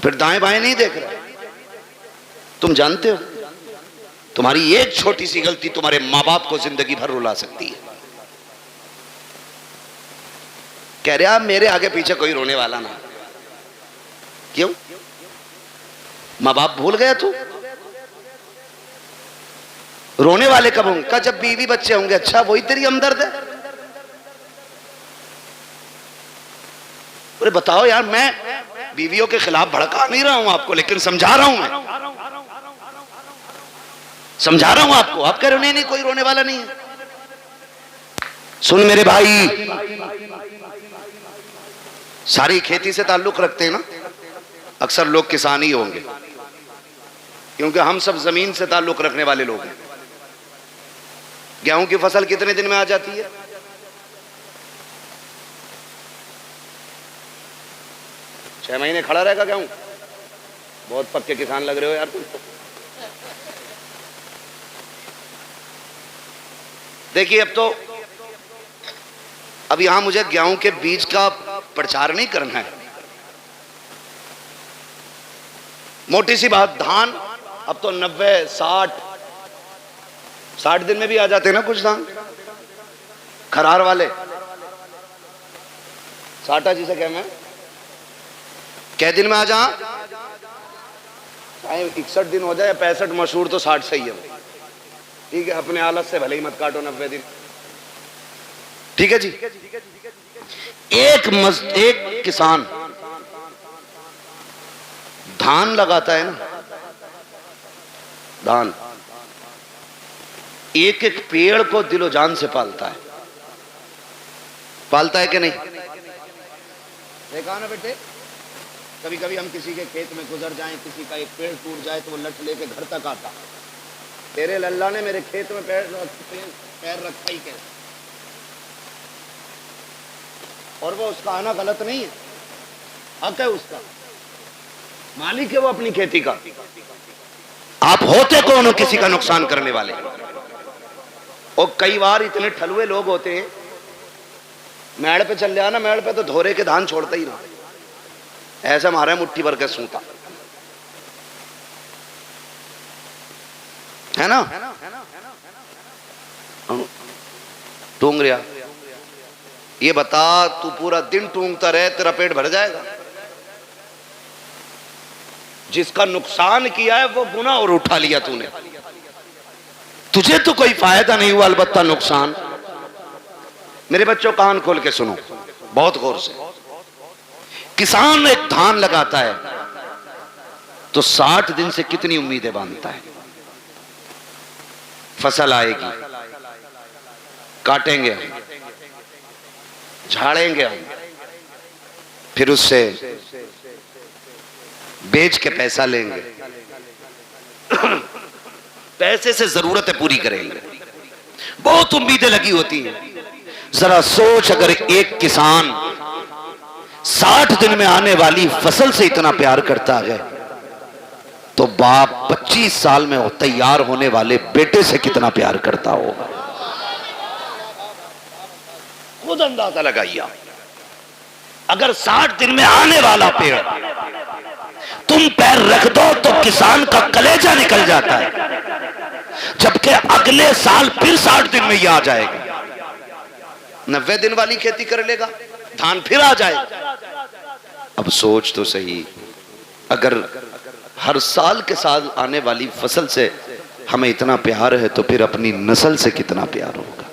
پھر دائیں بائیں نہیں دیکھ رہا. تم جانتے ہو تمہاری ایک چھوٹی سی غلطی تمہارے ماں باپ کو زندگی بھر رلا سکتی ہے. کہہ رہے آپ میرے آگے پیچھے کوئی رونے والا نہ. کیوں؟ ماں باپ بھول گیا تو رونے والے کب ہوں گے؟ جب بیوی بچے ہوں گے. اچھا وہی تیری ہمدرد ہے؟ ارے بتاؤ یار, میں بیویوں کے خلاف بھڑکا نہیں رہا ہوں آپ کو, لیکن سمجھا رہا ہوں. میں سمجھا رہا ہوں آپ کو. آپ کہہ رہے نہیں کوئی رونے والا نہیں ہے. سن میرے بھائی, ساری کھیتی سے تعلق رکھتے ہیں نا, اکثر لوگ کسان ہی ہوں گے, کیونکہ ہم سب زمین سے تعلق رکھنے والے لوگ ہیں. گیہوں کی فصل کتنے دن میں آ جاتی ہے؟ 6 مہینے کھڑا رہے گا گیہوں. بہت پکے کسان لگ رہے ہو یار تم. دیکھیے اب یہاں مجھے گیہوں کے بیج کا پرچار نہیں کرنا ہے. موٹی سی بات, دھان اب تو 90-60 دن میں بھی آ جاتے ہیں نا کچھ دھان. کھرار والے ساٹا جسے کہنا ہے, کئے دن میں آ جا, 61 دن ہو جائے 65, مشہور تو 60 صحیح ہے. ٹھیک ہے, اپنے حالت سے بھلے ہی مت کاٹو 90 دن. ٹھیک ہے جی. ایک کسان دھان لگاتا ہے نا, دھان ایک ایک پیڑ کو دل و جان سے پالتا ہے. پالتا ہے کہ نہیں؟ دیکھا نا بیٹے, کبھی کبھی ہم کسی کے کھیت میں گزر جائیں, کسی کا ایک پیڑ ٹوٹ جائے تو وہ لٹ لے کے گھر تک آتا. تیرے اللہ نے میرے کھیت میں پیر رکھا ہی کیسے؟ اور وہ اس کا آنا غلط نہیں ہے, حق ہے اس کا, مالک ہے وہ اپنی کھیتی کا. آپ ہوتے کون ہو کسی کا نقصان کرنے والے؟ اور کئی بار اتنے ٹھلوے لوگ ہوتے ہیں, میڑ پہ چل جانا, میڑ پہ تو دھورے کے دھان چھوڑتا ہی نہ, ایسا مارا مٹھی بھر کے سوتا ہے نا. ٹونگریا, یہ بتا تو پورا دن ٹونگتا رہے تیرا پیٹ بھر جائے گا؟ جس کا نقصان کیا ہے وہ گناہ اور اٹھا لیا تو نے, تجھے تو کوئی فائدہ نہیں ہوا, البتہ نقصان. میرے بچوں کان کھول کے سنو بہت غور سے. کسان ایک دھان لگاتا ہے تو 60 دن سے کتنی امیدیں باندھتا ہے. فصل آئے گی, کاٹیں گے ہم, جھاڑیں گے ہم, پھر اس سے بیچ کے پیسہ لیں گے, پیسے سے ضرورتیں پوری کریں گے. بہت امیدیں لگی ہوتی ہیں. ذرا سوچ, اگر ایک کسان 60 دن میں آنے والی فصل سے اتنا پیار کرتا ہے تو باپ 25 سال میں تیار ہونے والے بیٹے سے کتنا پیار کرتا ہوگا. خود اندازہ لگائیے. اگر 60 دن میں آنے والا پیڑ تم پیر رکھ دو تو کسان کا کلیجہ نکل جاتا ہے, جبکہ اگلے سال پھر 60 دن میں یہ آ جائے گا. 90 دن والی کھیتی کر لے گا, دھان پھر آ جائے گا. اب سوچ تو صحیح, اگر ہر سال کے ساتھ آنے والی فصل سے ہمیں اتنا پیار ہے تو پھر اپنی نسل سے کتنا پیار ہوگا.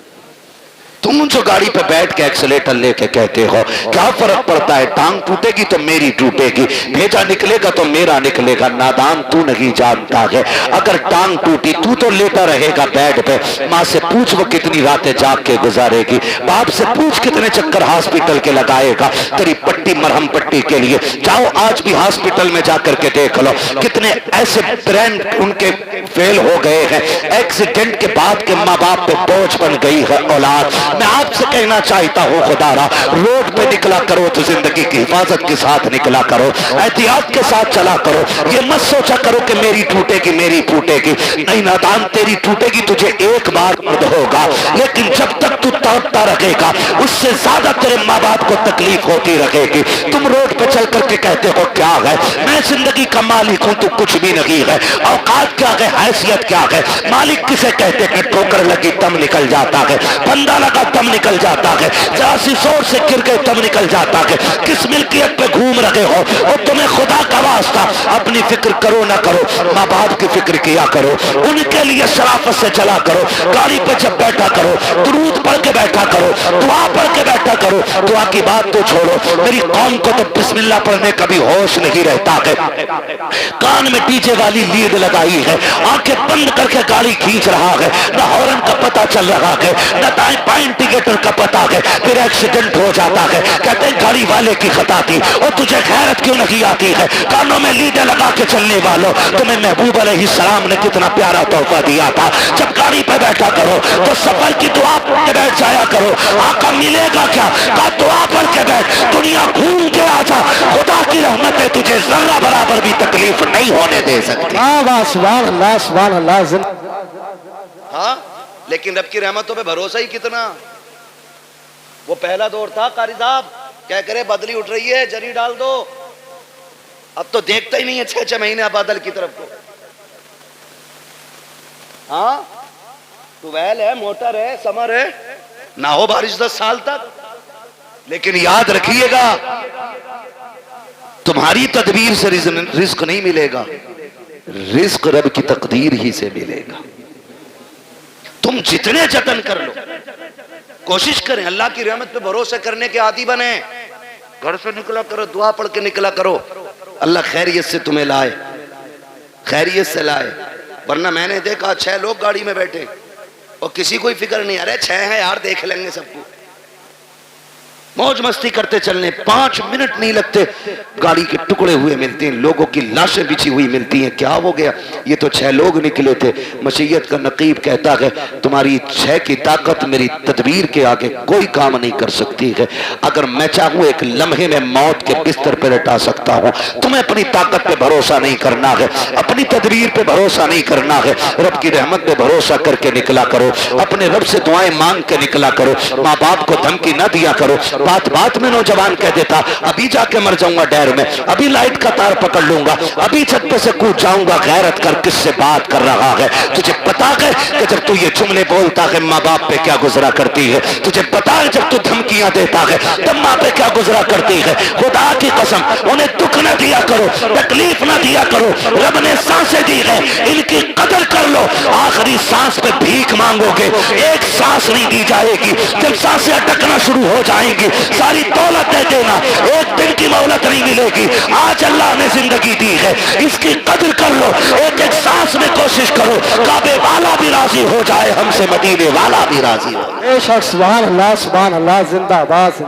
تو تم جو گاڑی پہ بیٹھ کے ایکسیلیٹر لے کے کہتے ہو کیا فرق پڑتا ہے، ٹانگ ٹوٹے گی تو میری ٹوٹے گی، بھیجا نکلے گا تو میرا نکلے گا، نادان تو نہیں جانتا ہے اگر ٹانگ ٹوٹی تو لیتا رہے گا بیڈ پہ، ماں سے پوچھ وہ کتنی راتیں جاگ کے گزارے گی، باپ سے پوچھ کتنے چکر ہاسپٹل کے لگائے گا تیری پٹی مرہم پٹی کے لیے۔ جاؤ آج بھی ہاسپٹل میں جا کر کے دیکھ لو کتنے ایسے برین ان کے فیل ہو گئے ہیں، ایکسیڈنٹ کے بعد کے ماں باپ پہ بوجھ بن گئی ہے اولاد۔ میں آپ سے کہنا چاہتا ہوں خدا را روڈ پہ نکلا کرو تو زندگی کی حفاظت کے ساتھ نکلا کرو، احتیاط کے ساتھ چلا کرو، یہ مت سوچا کرو کہ میری ٹوٹے گی میری ٹوٹے گی، نہیں نادان تیری ٹوٹے گی تجھے ایک بار درد ہوگا، لیکن جب تک تو توڑتا رہے گا اس سے زیادہ تیرے ماں باپ کو تکلیف ہوتی رہے گی۔ تم روڈ پہ چل کر کے کہتے ہو کیا ہے، میں زندگی کا مالک ہوں تو کچھ بھی نہیں ہے، اوقات کیا ہے، حیثیت کیا ہے، مالک کسے کہتے کہ ٹھوکر لگی تم نکل جاتا ہے، بندہ لگا تم نکل جاتا ہے، ذرا سی زور سے گر گئے تم نکل جاتا ہے، کس ملکیت پہ گھوم رہے ہو، اور تمہیں خدا کا واسطہ اپنی فکر کرو نہ کرو ماں باپ کی فکر کیا کرو، ان کے لیے شرافت سے چلا کرو، گاڑی پہ جب بیٹھا کرو درود پڑھ کے بیٹھا کرو، دعا پڑھ کے بیٹھا کرو، دعا کی بات تو چھوڑو، میری قوم کو تو بسم اللہ پڑھنے کا بھی ہوش نہیں رہتا ہے، کان میں ڈی جے والی لیڈ لگائی ہے، آنکھیں بند کر کے گاڑی کھینچ رہا ہے، نہ ہارن کا پتہ چل رہا ہے نہ دائیں بائیں انڈیکیٹر کا پتہ ہے، پھر ایکسیڈنٹ ہو جاتا ہے، کہتے ہیں گاڑی والے کی خطا تھی، اور تجھے غیرت کیوں نہیں آتی ہے، کانوں میں لیڈیں لگا کے چلنے والوں، تمہیں محبوب علیہ السلام نے کتنا پیارا تحفہ دیا تھا، جب گاڑی پہ بیٹھا کرو تو سفر کی دعا پڑھ کے بیٹھ جایا کرو، آقا ملے گا کیا، کہا دعا پڑھ کے بیٹھ، دنیا گھوم کے آ جا، خدا کی رحمتیں تجھے ذرہ برابر بھی تکلیف نہیں ہونے دے سکتی۔ سبحان اللہ سبحان اللہ زندہ۔ ہاں لیکن رب کی رحمتوں پہ بھروسہ ہی کتنا، وہ پہلا دور تھا قاری صاحب کیا کرے بدلی اٹھ رہی ہے جری ڈال دو، اب تو دیکھتا ہی نہیں ہے 6 مہینے بادل کی طرف کو، ہاں ٹویل ہے موٹر ہے سمر ہے نہ ہو بارش 10 سال تک، لیکن یاد رکھیے گا تمہاری تدبیر سے رزق نہیں ملے گا، رزق رب کی تقدیر ہی سے ملے گا۔ تم جتنے جتن کر لو کوشش کریں اللہ کی رحمت پہ بھروسہ کرنے کے عادی بنیں، گھر سے نکلا کرو دعا پڑھ کے نکلا کرو، اللہ خیریت سے تمہیں لائے، خیریت سے لائے، ورنہ میں نے دیکھا 6 لوگ گاڑی میں بیٹھے اور کسی کوئی فکر نہیں، ارے 6 ہیں یار دیکھ لیں گے سب کو، موج مستی کرتے چلنے 5 منٹ نہیں لگتے گاڑی کے ٹکڑے ہوئے ملتے ہیں، لوگوں کی لاشیں بچھی ہوئی ملتی ہیں، کیا ہو گیا، یہ تو 6 لوگ نکلے تھے، مشیت کا نقیب کہتا ہے تمہاری 6 کی طاقت میری تدبیر کے آگے کوئی کام نہیں کر سکتی ہے، اگر میں چاہوں ایک لمحے میں موت کے بستر پہ لٹا سکتا ہوں، تمہیں اپنی طاقت پہ بھروسہ نہیں کرنا ہے، اپنی تدبیر پہ بھروسہ نہیں کرنا ہے، رب کی رحمت پہ بھروسہ کر کے نکلا کرو، اپنے رب سے دعائیں مانگ کے نکلا کرو، ماں باپ کو دھمکی نہ دیا کرو، بات میں نوجوان کہہ دیتا ابھی جا کے مر جاؤں گا ڈیر میں، ابھی لائٹ کا تار پکڑ لوں گا، ابھی چھت پہ سے کود جاؤں گا، غیرت کر کس سے بات کر رہا ہے، تجھے پتا ہے کہ جب تو یہ جملے بولتا ہے ماں باپ پہ کیا گزرا کرتی ہے، تجھے پتا ہے جب تو دھمکیاں دیتا ہے تب ماں پہ کیا گزرا کرتی ہے، خدا کی قسم انہیں دکھ نہ دیا کرو، تکلیف نہ دیا کرو، رب نے سانسیں دی ہے ان کی قدر کر لو، آخری سانس پہ بھیک مانگو گے، ایک سانس نہیں دی جائے گی، جب سانسیں اٹکنا شروع ہو جائیں گی ساری دولت دے دینا، ایک دن کی مہلت نہیں ملے گی، آج اللہ نے زندگی دی ہے اس کی قدر کر لو، ایک ایک سانس میں کوشش کرو، کعبے والا بھی راضی ہو جائے ہم سے مدینے والا بھی راضی ہو، بے شک سبحان اللہ زندہ باد۔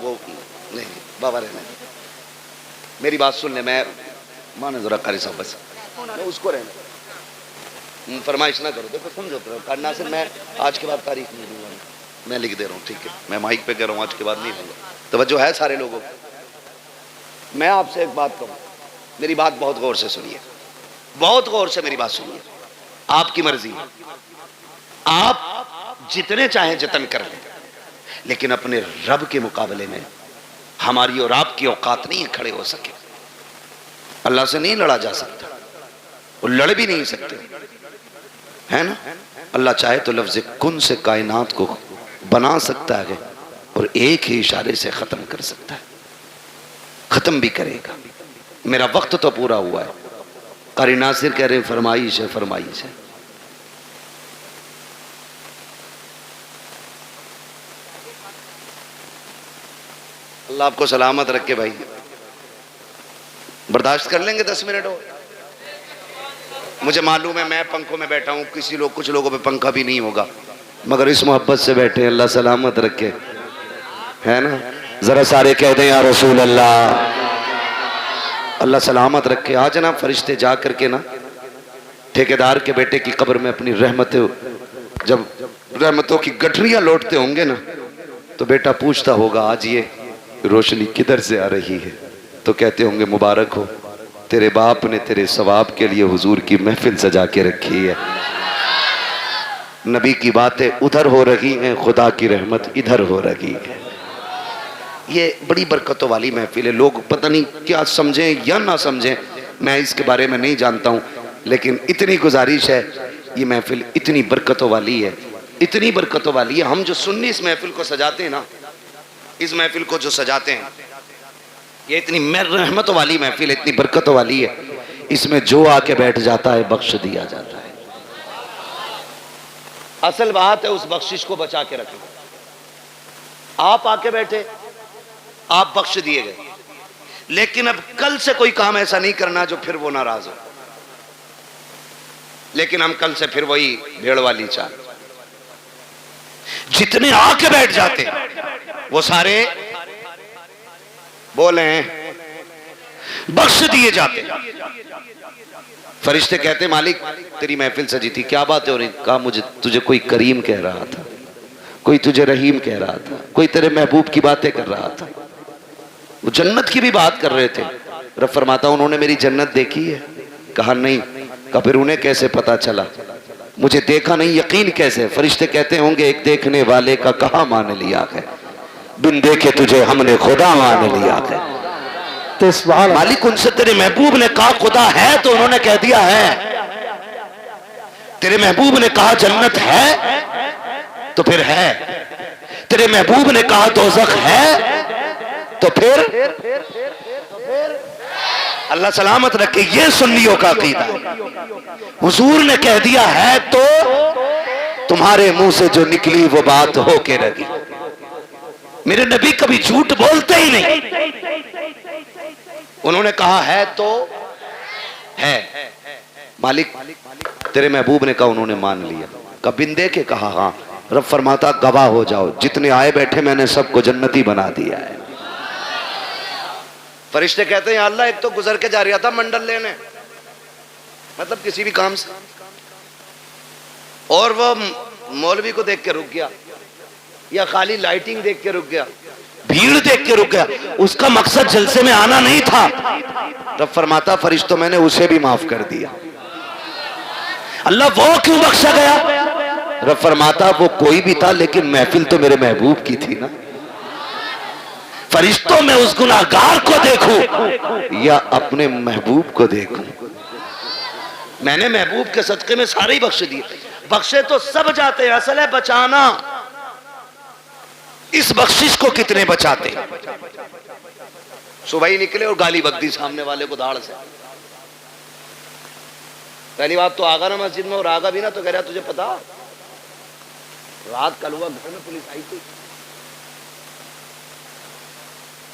وہ نہیں بابا رہنے میری بات سن لیں، میں مانے ذرا قاری صاحب بس میں اس کو رہنا فرمائش نہ کرو، دیکھو سمجھو ناصر میں آج کے بعد تاریخ نہیں دوں گا، میں لکھ دے رہا ہوں ٹھیک ہے، میں مائک پہ کہہ رہا ہوں آج کے بعد نہیں دوں گا، توجہ ہے سارے لوگوں کو، میں آپ سے ایک بات کہوں، میری بات بہت غور سے سنیے، بہت غور سے میری بات سنیے، آپ کی مرضی ہے، آپ جتنے چاہیں جتن کر لیں، لیکن اپنے رب کے مقابلے میں ہماری اور آپ کی اوقات نہیں کھڑے ہو سکے، اللہ سے نہیں لڑا جا سکتا، وہ لڑ بھی نہیں سکتے، ہے نا، اللہ چاہے تو لفظ کن سے کائنات کو بنا سکتا ہے اور ایک ہی اشارے سے ختم کر سکتا ہے، ختم بھی کرے گا، میرا وقت تو پورا ہوا ہے، قاری ناصر کہہ رہے ہیں فرمائش ہے فرمائش ہے، اللہ آپ کو سلامت رکھے بھائی. برداشت کر لیں گے 10 منٹ اور؟ مجھے معلوم ہے میں پنکھوں میں بیٹھا ہوں, کچھ لوگوں پہ پنکھا بھی نہیں ہوگا, مگر اس محبت سے بیٹھے. اللہ سلامت رکھے, ہے نا؟ ذرا سارے کہہ دیں یا رسول اللہ. اللہ سلامت رکھے. آج نا فرشتے جا کر کے نا ٹھیکیدار کے بیٹے کی قبر میں اپنی جب رحمتوں کی گٹھریاں لوٹتے ہوں گے نا, تو بیٹا پوچھتا ہوگا آج یہ روشنی کدھر سے آ رہی ہے؟ تو کہتے ہوں گے مبارک ہو, تیرے باپ نے تیرے ثواب کے لیے حضور کی محفل سجا کے رکھی ہے. نبی کی باتیں ادھر ہو رہی ہیں, خدا کی رحمت ادھر ہو رہی ہے. یہ بڑی برکتوں والی محفل ہے. لوگ پتہ نہیں کیا سمجھیں یا نہ سمجھیں, میں اس کے بارے میں نہیں جانتا ہوں, لیکن اتنی گزارش ہے, یہ محفل اتنی برکتوں والی ہے, اتنی برکتوں والی ہے. ہم جو سنی اس محفل کو سجاتے ہیں نا, اس محفل کو جو سجاتے ہیں, یہ اتنی رحمتوں والی محفل ہے, اتنی برکتوں والی ہے. اس میں جو آ کے بیٹھ جاتا ہے بخش دیا جاتا ہے. اصل بات ہے اس بخشش کو بچا کے رکھیں. آپ آ کے بیٹھے, آپ بخش دیے گئے, لیکن اب کل سے کوئی کام ایسا نہیں کرنا جو پھر وہ ناراض ہو. لیکن ہم کل سے پھر وہی بھیڑ والی چال. جتنے آ کے بیٹھ جاتے وہ سارے بولے ہیں بخش دیے جاتے. فرشتے کہتے مالک تیری محفل سجی تھی, کیا باتیں ہو رہی؟ کہا مجھے تجھے کوئی کریم کہہ رہا تھا, کوئی تجھے رحیم کہہ رہا تھا, کوئی تیرے محبوب کی باتیں کر رہا تھا. وہ جنت کی بھی بات کر رہے تھے. رب فرماتا انہوں نے میری جنت دیکھی ہے؟ کہا نہیں. کہا پھر انہیں کیسے پتا چلا؟ مجھے دیکھا نہیں, یقین کیسے؟ فرشتے کہتے ہوں گے ایک دیکھنے والے کا کہاں مان لیا ہے, بن دیکھے تجھے ہم نے خدا مان لیا ہے. مالک ان سے تیرے محبوب نے کہا خدا ہے تو انہوں نے کہہ دیا ہے. تیرے محبوب نے کہا جنت ہے تو پھر ہے. تیرے محبوب نے کہا دوزخ ہے تو پھر اللہ سلامت رکھے. یہ سنیوں کا عقیدہ. حضور نے کہہ دیا ہے تو تمہارے منہ سے جو نکلی وہ بات ہو کے رہی. میرے نبی کبھی جھوٹ بولتے ہی نہیں. انہوں نے کہا ہے تو ہے. مالک تیرے محبوب نے کہا انہوں نے مان لیا. کبھی دیکھے؟ کہا ہاں. رب فرماتا گواہ ہو جاؤ, جتنے آئے بیٹھے میں نے سب کو جنتی بنا دیا ہے. فرشتے کہتے ہیں یا اللہ ایک تو گزر کے جا رہا تھا منڈل لینے, مطلب کسی بھی کام سے, اور وہ مولوی کو دیکھ کے رک گیا, یا خالی لائٹنگ دیکھ کے رک گیا, بھیڑ دیکھ کے رک گیا. اس کا مقصد جلسے میں آنا نہیں تھا. رب فرماتا فرشتوں میں نے اسے بھی معاف کر دیا. اللہ وہ کیوں بخشا گیا؟ رب فرماتا وہ کوئی بھی تھا لیکن محفل تو میرے محبوب کی تھی نا. فرشتوں میں اس گناہگار کو دیکھوں یا اپنے محبوب کو دیکھوں؟ میں نے محبوب کے صدقے میں سارے ہی بخش دیے. بخشے تو سب جاتے ہیں, اصل ہے بچانا. اس بخشش کو کتنے بچاتے؟ صبح ہی نکلے اور گالی بک دی سامنے والے کو دھاڑ سے. پہلی بات تو آگا نا مسجد میں, اور آگا بھی نا تو کہہ رہا تجھے پتا رات کل ہوا گھر میں پولیس آئی تھی.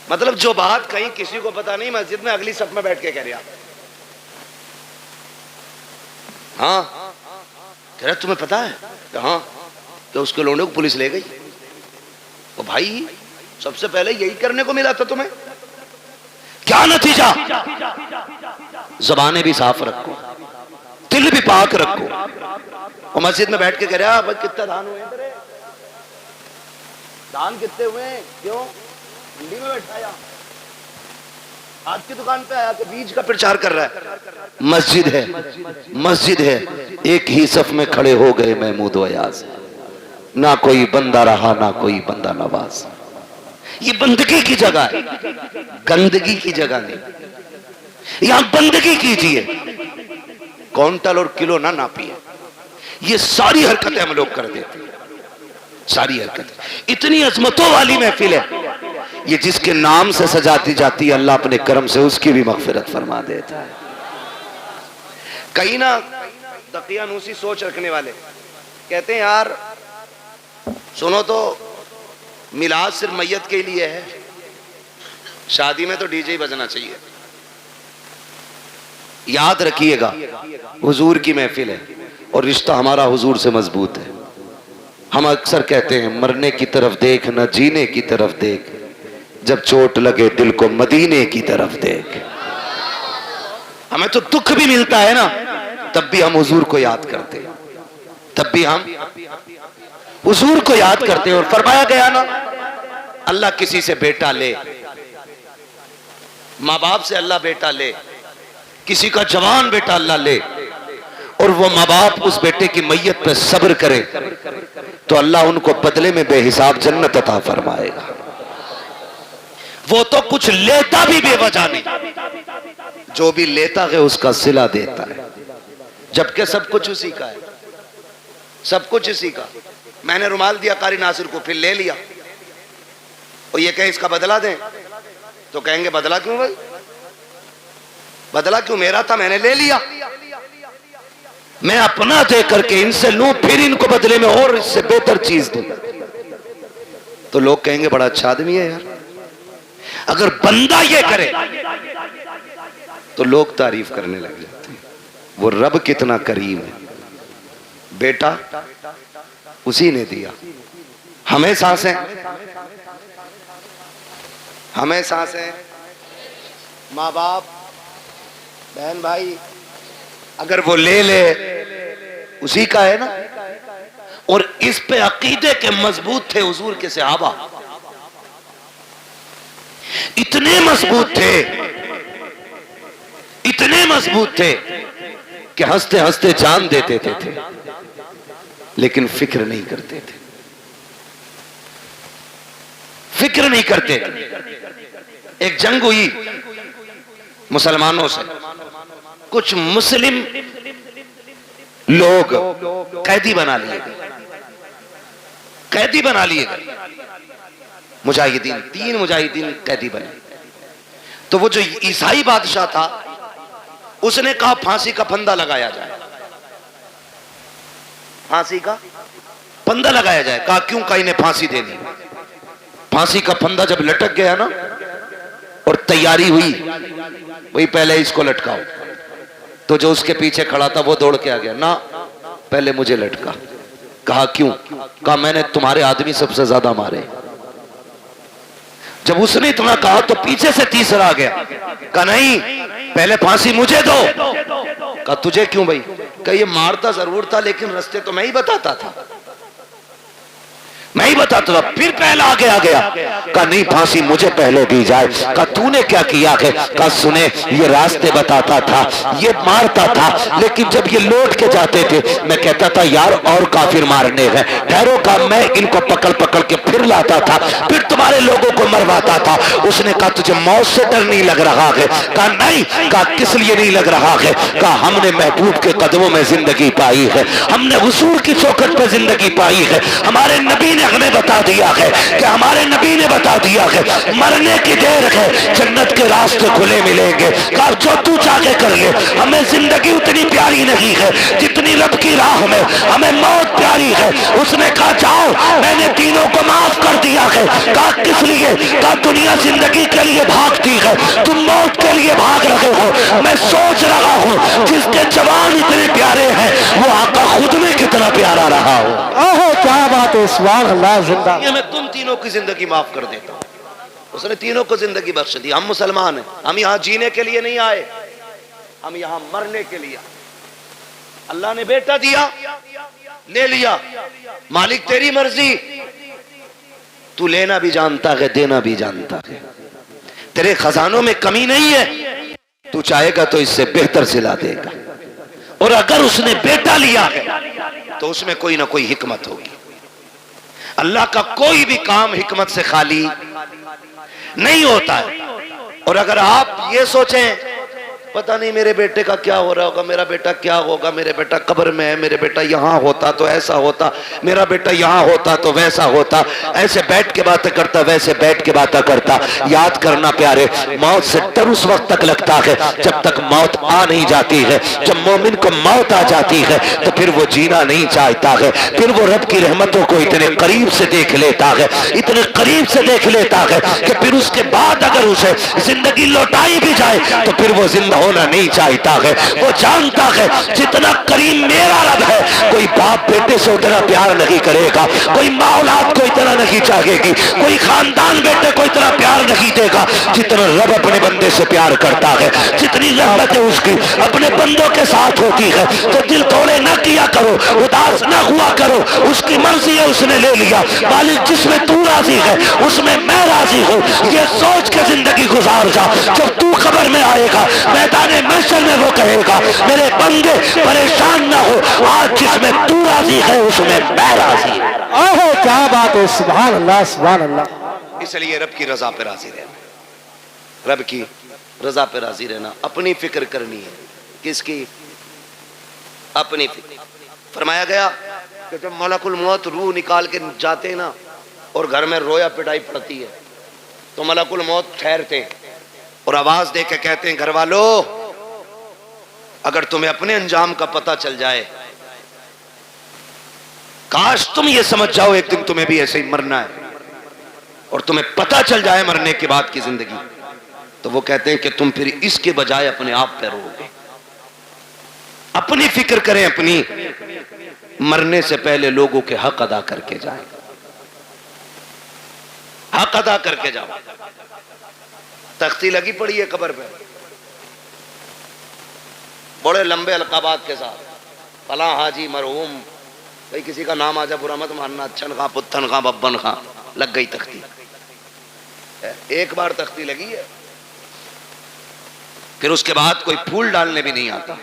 مطلب جو بات کہیں کسی کو پتا نہیں, مسجد میں اگلی صف میں بیٹھ کے کہہ رہا ہاں. کہہ رہا تمہیں پتا ہے؟ کہ ہاں. کہ اس کے لونڈے کو پولیس لے گئی. تو بھائی سب سے پہلے یہی کرنے کو ملا تھا تمہیں. کیا نتیجہ؟ زبانیں بھی صاف رکھو, دل بھی پاک رکھو. اور مسجد میں بیٹھ کے کہہ رہا بھائی کتنا دان ہوئے تیرے, دان کتنے ہوئے, کیوں منڈی میں بیٹھا یا آج کی دکان پہ آیا کہ بیج کا پرچار کر رہا ہے. مسجد ہے, مسجد ہے. ایک ہی صف میں کھڑے ہو گئے محمود و ایاز, نہ کوئی بندہ رہا نہ کوئی بندہ نواز. یہ بندگی کی جگہ ہے, گندگی کی جگہ نہیں. یہاں بندگی کیجئے, کونٹل اور کلو نہ ناپیے. یہ ساری حرکتیں ہم لوگ کر دیتے ہیں, ساری حرکتیں. اتنی عظمتوں والی محفل ہے یہ, جس کے نام سے سجاتی جاتی ہے اللہ اپنے کرم سے اس کی بھی مغفرت فرما دیتا ہے. کہیں نہ دقیانوسی سوچ رکھنے والے کہتے ہیں یار سنو تو میلاد صرف میت کے لیے ہے، شادی میں تو ڈی جے ہی بجنا چاہیے۔ یاد رکھیے گا حضور کی محفل ہے اور رشتہ ہمارا حضور سے مضبوط ہے۔ ہم اکثر کہتے ہیں مرنے کی طرف دیکھ نہ جینے کی طرف دیکھ، جب چوٹ لگے دل کو مدینے کی طرف دیکھ۔ ہمیں تو دکھ بھی ملتا ہے نا، تب بھی ہم حضور کو یاد کرتے ہیں، تب بھی ہم حضور کو یاد کرتے ہیں۔ اور فرمایا گیا نا، اللہ کسی سے بیٹا لے، ماں باپ سے اللہ بیٹا لے، کسی کا جوان بیٹا اللہ لے، اور وہ ماں باپ اس بیٹے کی میت پہ صبر کرے تو اللہ ان کو بدلے میں بے حساب جنت عطا فرمائے گا۔ وہ تو کچھ لیتا بھی بے وجہ نہیں، جو بھی لیتا ہے اس کا صلہ دیتا ہے، جبکہ سب کچھ اسی کا ہے، سب کچھ اسی کا۔ میں نے رومال دیا قاری ناصر کو، پھر لے لیا، اور یہ کہ اس کا بدلہ دیں، تو کہیں گے بدلہ کیوں بھائی، بدلہ کیوں، میرا تھا میں نے لے لیا، میں اپنا دے کر کے ان سے لوں، پھر ان کو بدلے میں اور اس سے بہتر چیز دوں، تو لوگ کہیں گے بڑا اچھا آدمی ہے یار۔ اگر بندہ یہ کرے تو لوگ تعریف کرنے لگ جاتے ہیں، وہ رب کتنا کریم ہے، بیٹا اسی نے دیا، ہمیں سانسیں، ہمیں سانسیں، ماں باپ بہن بھائی، اگر وہ لے لے اسی کا ہے نا۔ اور اس پہ عقیدے کے مضبوط تھے حضور کے صحابہ، اتنے مضبوط تھے، اتنے مضبوط تھے کہ ہنستے ہنستے جان دیتے تھے، لیکن فکر نہیں کرتے تھے، فکر نہیں کرتے تھے۔ ایک جنگ ہوئی مسلمانوں سے، کچھ مسلم لوگ قیدی بنا لیے گئے، قیدی بنا لیے گئے مجاہدین، 3 مجاہدین قیدی بنے۔ تو وہ جو عیسائی بادشاہ تھا اس نے کہا پھانسی کا پھندا لگایا جائے، پھانسی کا پھندا لگایا جائے۔ کہا کیوں؟ کہا انہیں پھانسی دینی۔ پھانسی کا پھندا جب لٹک گیا نا اور تیاری ہوئی، وہی پہلے اس کو لٹکاؤ، تو جو اس کے پیچھے کھڑا تھا وہ دوڑ کے آ گیا، نہ پہلے مجھے لٹکا۔ کہا کیوں؟ کہا میں نے تمہارے آدمی سب سے زیادہ مارے۔ جب اس نے اتنا کہا تو پیچھے سے تیسرا آ گیا، کہا نہیں پہلے پھانسی مجھے دو۔ کہا تجھے کیوں بھائی؟ کہ یہ مارتا ضرور تھا لیکن رستے تو میں ہی بتاتا تھا، میں ہی بتاتا تھا۔ پھر پہلا آگے آ گیا، کہا نہیں پھانسی مجھے پہلے دی جائے۔ کہا تو نے کیا کیا ہے؟ کہا سنے یہ راستے بتاتا تھا، یہ مارتا تھا، لیکن جب یہ لوٹ کے جاتے تھے میں کہتا تھا یار اور کافر مارنے ہیں، ٹھہرو۔ کہا میں ان کو پکڑ پکڑ کے پھر لاتا تھا، پھر تمہارے لوگوں کو مرواتا تھا۔ اس نے کہا تجھے موت سے ڈر نہیں لگ رہا ہے؟ کہا نہیں۔ کہا کس لیے نہیں لگ رہا ہے؟ کہا ہم نے محبوب کے قدموں میں زندگی پائی ہے، ہم نے حضور کی چوکھٹ پہ زندگی پائی ہے، ہمارے نبی نے ہمیں بتا دیا ہے کہ ہمارے نبی نے بتا دیا ہے مرنے کی دیر ہے، جنت کے راستے کھلے ملیں گے۔ کہا جو تو چاہے کر لے، ہمیں زندگی اتنی پیاری نہیں ہے جتنی رب کی راہ میں ہمیں موت پیاری ہے۔ اس نے کہا جاؤ میں نے تینوں کو معاف کر دیا ہے۔ کہا کس لیے؟ کہا دنیا زندگی کے لیے بھاگتی ہے، تم موت کے لیے بھاگ رہے ہو۔ میں سوچ رہا ہوں جس کے جوان اتنے پیارے ہیں وہ آقا خود میں کتنا پیارا رہا ہو۔ اوہ کیا بات ہے، سبحان اللہ، زندہ۔ یہ میں تم تینوں کی زندگی معاف کر دیتا ہوں۔ اس نے تینوں کو زندگی بخش دی۔ ہم مسلمان ہیں، ہم یہاں جینے کے لیے نہیں آئے، ہم یہاں مرنے کے لیے۔ اللہ نے بیٹا دیا، لے لیا، مالک تیری مرضی، تو لینا بھی جانتا ہے دینا بھی جانتا ہے، تیرے خزانوں میں کمی نہیں ہے، تو چاہے گا تو اس سے بہتر صلہ دے گا۔ اور اگر اس نے بیٹا لیا ہے تو اس میں کوئی نہ کوئی حکمت ہوگی۔ اللہ کا کوئی بھی کام حکمت سے خالی نہیں ہوتا ہے۔ اور اگر آپ یہ سوچیں پتہ نہیں میرے بیٹے کا کیا ہو رہا ہوگا, میرا بیٹا کیا ہوگا, میرے بیٹا قبر میں ہے, میرے بیٹا یہاں ہوتا تو ایسا ہوتا, میرا بیٹا یہاں ہوتا تو ویسا ہوتا. ایسے بیٹھ کے باتیں کرتا, ویسے بیٹھ کے باتیں کرتا. یاد کرنا پیارے, موت سے ڈر اس وقت تک لگتا ہے جب تک موت آ نہیں جاتی ہے. جب مومن کو موت آ جاتی ہے تو پھر وہ جینا نہیں چاہتا ہے, پھر وہ رب کی رحمتوں کو اتنے قریب سے دیکھ لیتا ہے, اتنے قریب سے دیکھ لیتا ہے کہ پھر اس کے بعد اگر اسے زندگی لوٹائی بھی جائے تو پھر وہ زندہ ہونا نہیں چاہتا ہے. وہ جانتا ہے جتنا کریم میرا رب ہے, کوئی باپ بیٹے سے اتنا پیار نہیں کرے گا, کوئی ماں اولاد کو اتنا نہیں چاہے گی, کوئی خاندان بیٹے کو اتنا پیار نہیں دے گا جتنا رب اپنے بندے سے پیار کرتا ہے. جتنی رحمت ہے اس کی اپنے بندوں کے ساتھ ہوتی ہے. تو دل توڑے نہ کیا کرو, اداس نہ ہوا کرو, اس کی مرضی ہے, اس نے لے لیا. مالک جس میں تو راضی ہے اس میں میں راضی ہوں, یہ سوچ کے زندگی گزار جا. جب تو قبر میں آئے گا میدان محشر میں وہ کہے گا میرے بندے پریشان نہ ہو, آج جس میں تو راضی ہے اس میں میں راضی ہوں. اوہ کیا بات ہے, سبحان اللہ سبحان اللہ. اس لیے رب کی رضا پہ راضی رہنا, رب کی رضا پہ راضی رہنا. اپنی فکر کرنی ہے. کس کی؟ اپنی فکر. فرمایا گیا کہ جب ملک الموت روح نکال کے جاتے ہیں نا اور گھر میں رویا پٹائی پڑتی ہے تو ملک الموت ٹھہرتے ہیں اور آواز دے کے کہتے ہیں گھر والو اگر تمہیں اپنے انجام کا پتہ چل جائے, کاش تم یہ سمجھ جاؤ ایک دن تمہیں بھی ایسے ہی مرنا ہے اور تمہیں پتہ چل جائے مرنے کے بعد کی زندگی, تو وہ کہتے ہیں کہ تم پھر اس کے بجائے اپنے آپ پہ رو گے. اپنی فکر کریں, اپنی مرنے سے پہلے لوگوں کے حق ادا کر کے جائیں, حق ادا کر کے جاؤ. تختی لگی پڑی ہے قبر پہ بڑے لمبے القابات کے ساتھ, فلاں حاجی مرحوم, بھئی کسی کا نام آ جا برا مت ماننا, اچھن خاں پتن خاں ببن خاں, لگ گئی تختی. ایک بار تختی لگی ہے پھر اس کے بعد کوئی پھول ڈالنے بھی نہیں آتا.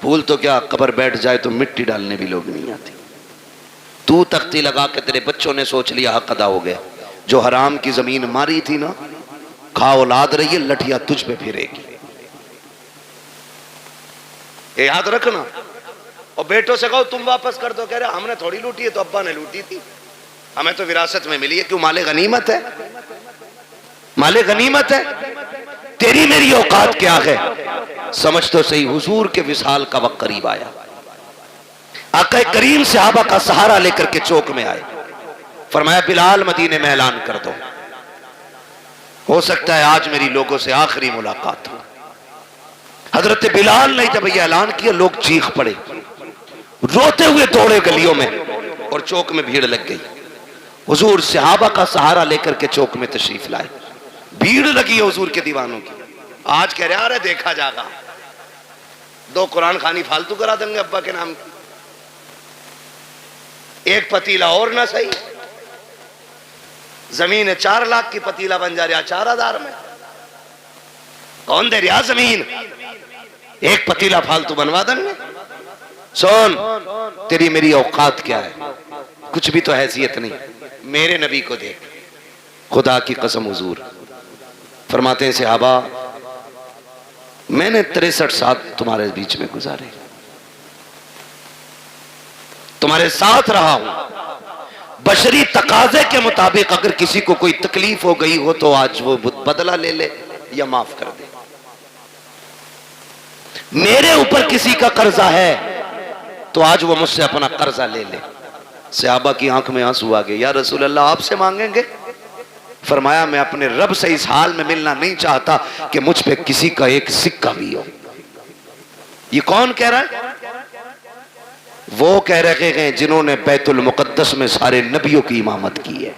پھول تو کیا, قبر بیٹھ جائے تو مٹی ڈالنے بھی لوگ نہیں آتے. تو تختی لگا کے تیرے بچوں نے سوچ لیا حق ادا ہو گیا. جو حرام کی زمین ماری تھی نا, کھا اولاد رہی ہے, لٹھیا تجھ پہ پھرے گی. یہ یاد رکھنا. اور بیٹوں سے کہو تم واپس کر دو, کہہ رہے ہم نے تھوڑی لوٹی ہے, تو ابا نے لوٹی تھی, ہمیں تو وراثت میں ملی ہے. کیوں؟ مال غنیمت ہے, مال غنیمت ہے. تیری میری اوقات کیا ہے سمجھ تو صحیح. حضور کے وصال کا وقت قریب آیا. آقا کریم صحابہ کا سہارا لے کر کے چوک میں آئے. فرمایا بلال مدینے میں اعلان کر دو, ہو سکتا ہے آج میری لوگوں سے آخری ملاقات ہو. حضرت بلال نے جب یہ اعلان کیا لوگ چیخ پڑے, روتے ہوئے دوڑے گلیوں میں اور چوک میں بھیڑ لگ گئی. حضور صحابہ کا سہارا لے کر کے چوک میں تشریف لائے. بھیڑ لگی ہے حضور کے دیوانوں کی. آج کہہ رہے ہیں دیکھا جاگا, 2 قرآن خوانی فالتو کرا دیں گے ابا کے نام کی, ایک پتیلا اور نہ صحیح, زمین 4 لاکھ کی پتیلا بن جا رہا 4000 میں. کون دے رہا زمین, ایک پتیلا فالتو بنوا دیں گے. سن, تیری میری اوقات کیا ہے, کچھ بھی تو حیثیت نہیں. میرے نبی کو دیکھ, خدا کی قسم حضور فرماتے ہیں صحابہ میں نے 63 سال تمہارے بیچ میں گزارے, تمہارے ساتھ رہا ہوں. بشری تقاضے کے مطابق اگر کسی کو کوئی تکلیف ہو گئی ہو تو آج وہ بدلہ لے لے یا معاف کر دے. میرے اوپر کسی کا قرضہ ہے تو آج وہ مجھ سے اپنا قرضہ لے لے. صحابہ کی آنکھ میں آنسو آ گئے. یا رسول اللہ آپ سے مانگیں گے؟ فرمایا میں اپنے رب سے اس حال میں ملنا نہیں چاہتا کہ مجھ پہ کسی کا ایک سکہ بھی ہو. یہ کون کہہ رہا ہے؟ وہ کہہ رہے ہیں جنہوں نے بیت المقدس میں سارے نبیوں کی امامت کی ہے,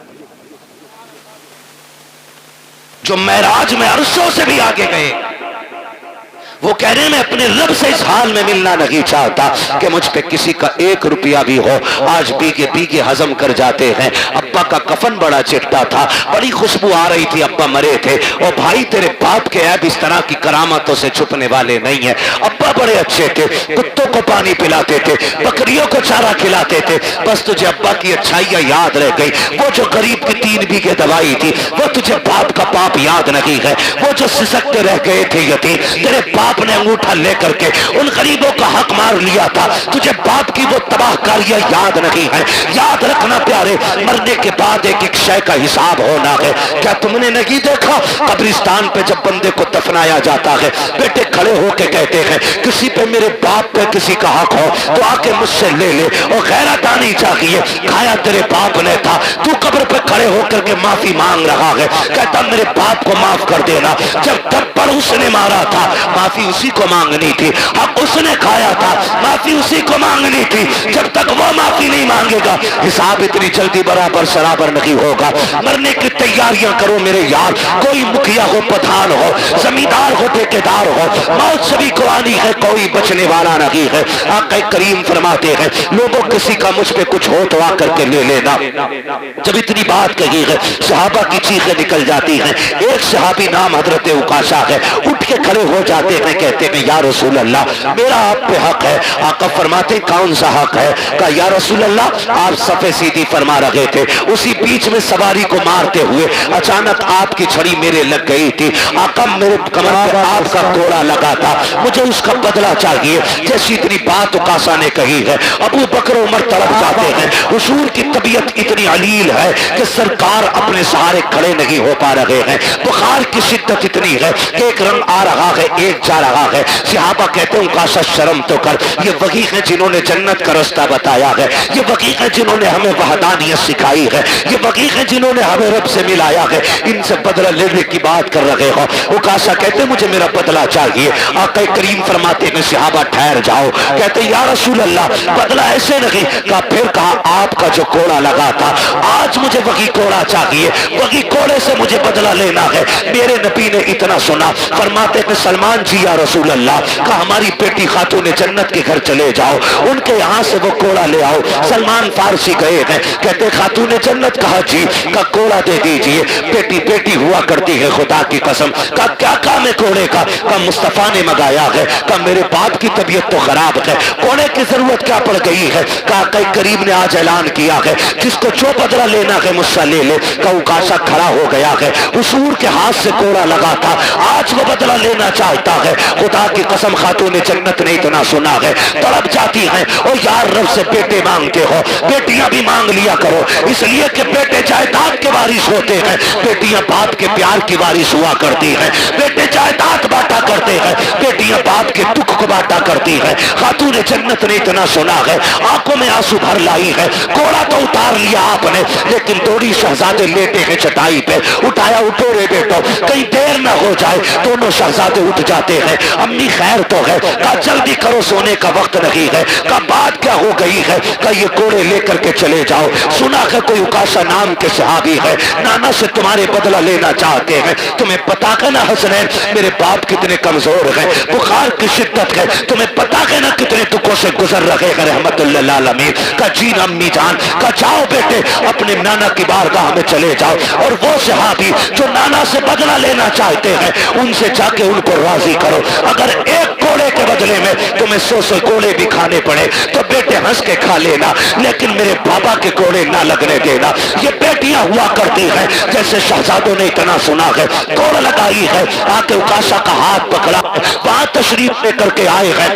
جو معراج میں عرشوں سے بھی آگے گئے. وہ کہہ رہے ہیں میں اپنے رب سے اس حال میں ملنا نہیں چاہتا کہ مجھ پہ کسی کا 1 روپیہ بھی ہو. آج بیگے بیگے ہضم کر جاتے ہیں. ابا کا کفن بڑا چٹا تھا, بڑی خوشبو آ رہی تھی, ابا مرے تھے. اور بھائی تیرے باپ کے عیب اس طرح کی کرامتوں سے چھپنے والے نہیں ہیں. ابا بڑے اچھے تھے, کتوں کو پانی پلاتے تھے, بکریوں کو چارہ کھلاتے تھے. بس تجھے ابا کی اچھائیاں یاد رہ گئی. وہ جو غریب کی 3 بیگھے دوائی تھی وہ تجھے باپ کا پاپ یاد نہیں ہے. وہ جو سسکتے رہ گئے تھے یتیم, تیرے باپ باپ نے انگوٹھا لے کر کے ان غریبوں کا حق مار لیا تھا، تجھے باپ کی وہ تباہ کاریاں یاد نہیں ہے؟ یاد رکھنا پیارے، مرنے کے بعد ایک ایک شے کا حساب ہونا ہے۔ کیا تم نے نہیں دیکھا قبرستان پہ جب بندے کو دفنایا جاتا ہے، بیٹے کھڑے ہو کے کہتے ہیں کسی پہ میرے باپ پہ کسی کا حق ہو تو آ کے مجھ سے لے لے، اور غیرت آنی چاہیے، کھایا تیرے باپ نے تھا، تو قبر پہ کھڑے ہو کر کے معافی مانگ رہا ہے، کہتا میرے باپ کو معاف کر دینا، جب تھپڑ اس نے مارا تھا معافی اسی کو مانگنی تھی، حق اس نے کھایا تھا معافی اسی کو مانگنی تھی، جب تک وہ معافی نہیں مانگے گا حساب اتنی جلدی برابر سرابر نہیں ہوگا۔ مرنے کی تیاریاں کرو میرے یار، کوئی مکھیا ہو، پٹھان ہو، زمیندار ہو، ٹھیکیدار ہو، موت سبھی کو آنی ہے، کوئی بچنے والا نہیں ہے۔ آقا کریم فرماتے ہیں لوگوں کسی کا مجھ پہ کچھ ہو تو آ کر کے لے لینا۔ جب اتنی بات کہی ہے صحابہ کی چیخیں نکل جاتی ہیں۔ ایک صحابی نام حضرت عکاشہ ہے، اٹھ کے کھڑے ہو جاتے ہیں، کہتے ہیں یا رسول اللہ میرا آپ پہ حق ہے۔ آقا فرماتے کون سا حق ہے؟ کہا یا رسول اللہ آپ صفے سیدھی فرما رہے تھے، اسی بیچ میں سواری کو مارتے ہوئے اچانک آپ کی چھڑی میرے لگ گئی تھی، آقا میرے کمر پہ آپ کا کوڑا لگا تھا، مجھے اس کا بدلہ چاہیے۔ جیسی اتنی بات عکاشہ نے کہی ہے ابو بکر عمر تڑپ جاتے ہیں۔ حضور کی طبیعت اتنی علیل ہے کہ سرکار اپنے سہارے کھڑے نہیں ہو پا رہے ہیں، بخار کی شدت اتنی ہے کہ ایک رنگ آ رہا ہے ایک جا رہا ہے۔ صحابہ کہتے ہیں عکاشہ شرم تو کر، یہ وہی ہیں جنہوں نے جنت کا رستہ بتایا ہے، یہ وہی ہیں جنہوں نے ہمیں وحدانیت سکھائی ہے، یہ وہی ہیں جنہوں نے ہمیں رب سے ملایا ہے، ان سے بدلہ لینے کی بات کر رہے ہو۔ عکاشہ کہتے ہیں مجھے میرا بدلہ چاہیے۔ آقا کریم فرماتے ہیں صحابہ ٹھہر جاؤ، کہتے ہیں یا رسول اللہ بدلہ ایسے نہیں۔ کہا پھر کہا آپ کا جو کوڑا لگا تھا آج مجھے وہی کوڑا چاہیے، وہی کوڑے سے مجھے بدلہ لینا ہے۔ میرے نبی نے اتنا سنا، فرماتے ہیں سلمان جی یا رسول اللہ، کہا ہماری بیٹی خاتون جنت کے گھر چلے جاؤ، ان کے یہاں سے وہ کوڑا لے آؤ۔ سلمان فارسی گئے ہیں، کہتے خاتون جنت، کہا جی، کا کوڑا دے دیجئے۔ بیٹی بیٹی ہوا کرتی ہے خدا کی قسم۔ کہا کیا کام ہے کوڑے کا؟ کہا مصطفیٰ نے منگایا ہے۔ کہا میرے باپ کی طبیعت تو خراب ہے، کوڑے کی ضرورت کیا پڑ گئی ہے؟ کہا کریم نے آج اعلان کیا ہے جس کو جو بدلہ لینا ہے مجھ سے لے لے۔ کہا عکاشہ کھڑا ہو گیا ہے، حضور کے ہاتھ سے کوڑا لگا تھا، آج وہ بدلہ لینا چاہتا ہے۔ خدا کی قسم خاتون جنت نے اتنا سنا ہے، تڑپ جاتی ہیں اور یار رب سے بیٹے مانگتے ہو، بیٹیاں بھی مانگ لیا کرو، اس لیے کہ بیٹے جائیداد کے وارث ہوتے ہیں، بیٹیاں باپ کے پیار کی وارث ہوا کرتی ہیں، بیٹے جائیداد بانٹا کرتے ہیں، بیٹیاں باپ کے دکھ کو بانٹا کرتی ہیں۔ خاتون جنت نے اتنا سنا ہے، آنکھوں میں آنسو بھر لائی ہے، کوڑا تو اتار لیا آپ نے، لیکن دوڑی شہزادے لیٹے ہیں چٹائی پہ، اٹھایا اٹھو رے بیٹو کہیں دیر نہ ہو جائے۔ دونوں شہزادے اٹھ جاتے ہیں، امی خیر تو ہے؟ کہا جلدی کرو سونے کا وقت نہیں ہے۔ کہا بات کیا ہو گئی ہے؟ کہا یہ کوڑے لے کر کے چلے جاؤ، سنا ہے کوئی عکاشہ نام کے صحابی ہے، نانا سے تمہارے بدلہ لینا چاہتے ہیں، تمہیں پتا ہے نا حسنین میرے باپ کتنے کمزور ہیں، بخار کی شدت ہے، تمہیں پتا ہے نا کتنے دکھوں سے گزر رہے ہیں رحمت اللہ العالمین۔ کہا جی امی جان۔ کہا جاؤ بیٹے اپنے نانا کی بارگاہ میں چلے جاؤ، اور وہ صحابی جو نانا سے بدلہ لینا چاہتے ہیں ان سے جا کے ان کو راضی کرو، اگر ایک کوڑے کے بدلے میں تمہیں 100 کوڑے بھی کھانے پڑے تو بیٹے ہنس کے کھا لینا، لیکن میرے بابا کے کوڑے نہ لگنے دینا۔ یہ بیٹیاں ہوا کرتی ہیں، جیسے شہزادوں نے اتنا سنا ہے، کوڑ لگائی ہے، آ کے عکاشہ کا ہاتھ پکڑا، وہاں تشریف لے کر کے آئے ہیں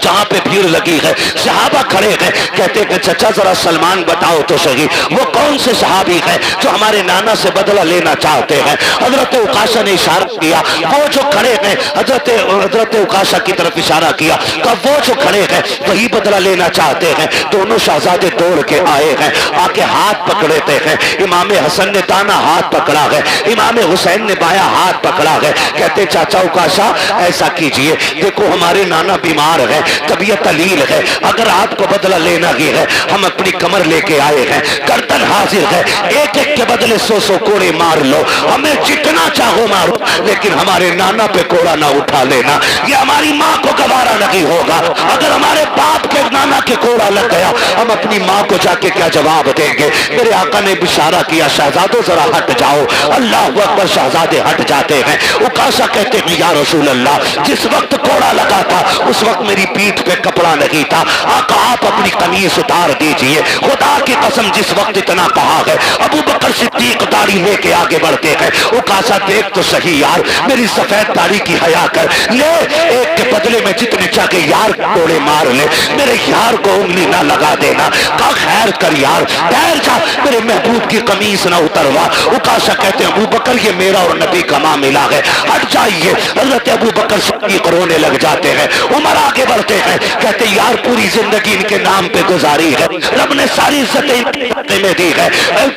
جہاں پہ بھیڑ لگی ہے، صحابہ کھڑے ہیں، کہتے ہیں چچا ذرا سلمان بتاؤ تو صحیح وہ کون سے صحابی ہیں جو ہمارے نانا سے بدلہ لینا چاہتے ہیں؟ حضرت عکاشہ نے اشارہ کیا، وہ جو کھڑے ہیں، حضرت عکاشہ کی طرف اشارہ کیا، کہ وہ جو کھڑے ہیں وہی بدلہ لینا چاہتے ہیں۔ دونوں شہزادے دوڑ کے آئے ہیں، آ کے ہاتھ پکڑتے ہیں، امام حسن نے دانا ہاتھ پکڑا ہے، امام حسین نے بایاں ہاتھ پکڑا ہے، کہتے چاچا عکاشہ ایسا کیجئے، دیکھو ہمارے نانا بیمار ہے، طبیعت علیل ہے، اگر آپ کو بدلہ لینا ہی ہے ہم اپنی کمر لے کے آئے ہیں، گردن حاضر ہے، ایک ایک کے بدلے 100 کوڑے مار لو، ہمیں جتنا چاہو مارو، لیکن ہمارے نانا پہ کوڑا نہ اٹھا لینا، یہ ہماری ماں کو گوارا نہیں ہوگا۔ اگر ہمارے باپ کے نانا کے کوڑا لگ گیا ہم اپنی ماں کو جا کے کیا جواب دیں گے؟ میرے آقا نے اشارہ کیا شہزادوں ذرا ہٹ جاؤ، اللہ اکبر، شہزادے ہٹ جاتے ہیں۔ عکاشہ کہتے ہیں یا رسول اللہ جس وقت کوڑا لگا تھا اس وقت میری پیٹھ پہ کپڑا نہیں تھا، آقا آپ اپنی قمیص اتار دیجئے، خدا کی قسم جس وقت اتنا کہا ہے۔ ابو بکر صدیق داڑھی لے کے آگے بڑھتے ہیں، اکاسا دیکھ تو صحیح یار، میری سفید داڑھی کی حیا کر لے، ایک کے بدلے میں جتنے چاہے یار کوڑے مار لے، میرے یار کو انگلی نہ لگا دینا۔ کہا خیر کر یار، ٹھہر جا، میرے محبوب کی قمیص نہ اتروا۔ اکاسا کہتے ہیں ابو بکر یہ میرا اور نبی کا معاملہ ہے، ہٹ جائیے۔ حضرت ابو بکر صدیق رونے لگ جاتے ہیں۔ عمر آگے بڑھتے ہیں، کہتے یار پوری زندگی ان کے نام پہ گزاری ہے، رب نے ساری عزتیں میں دی ہے،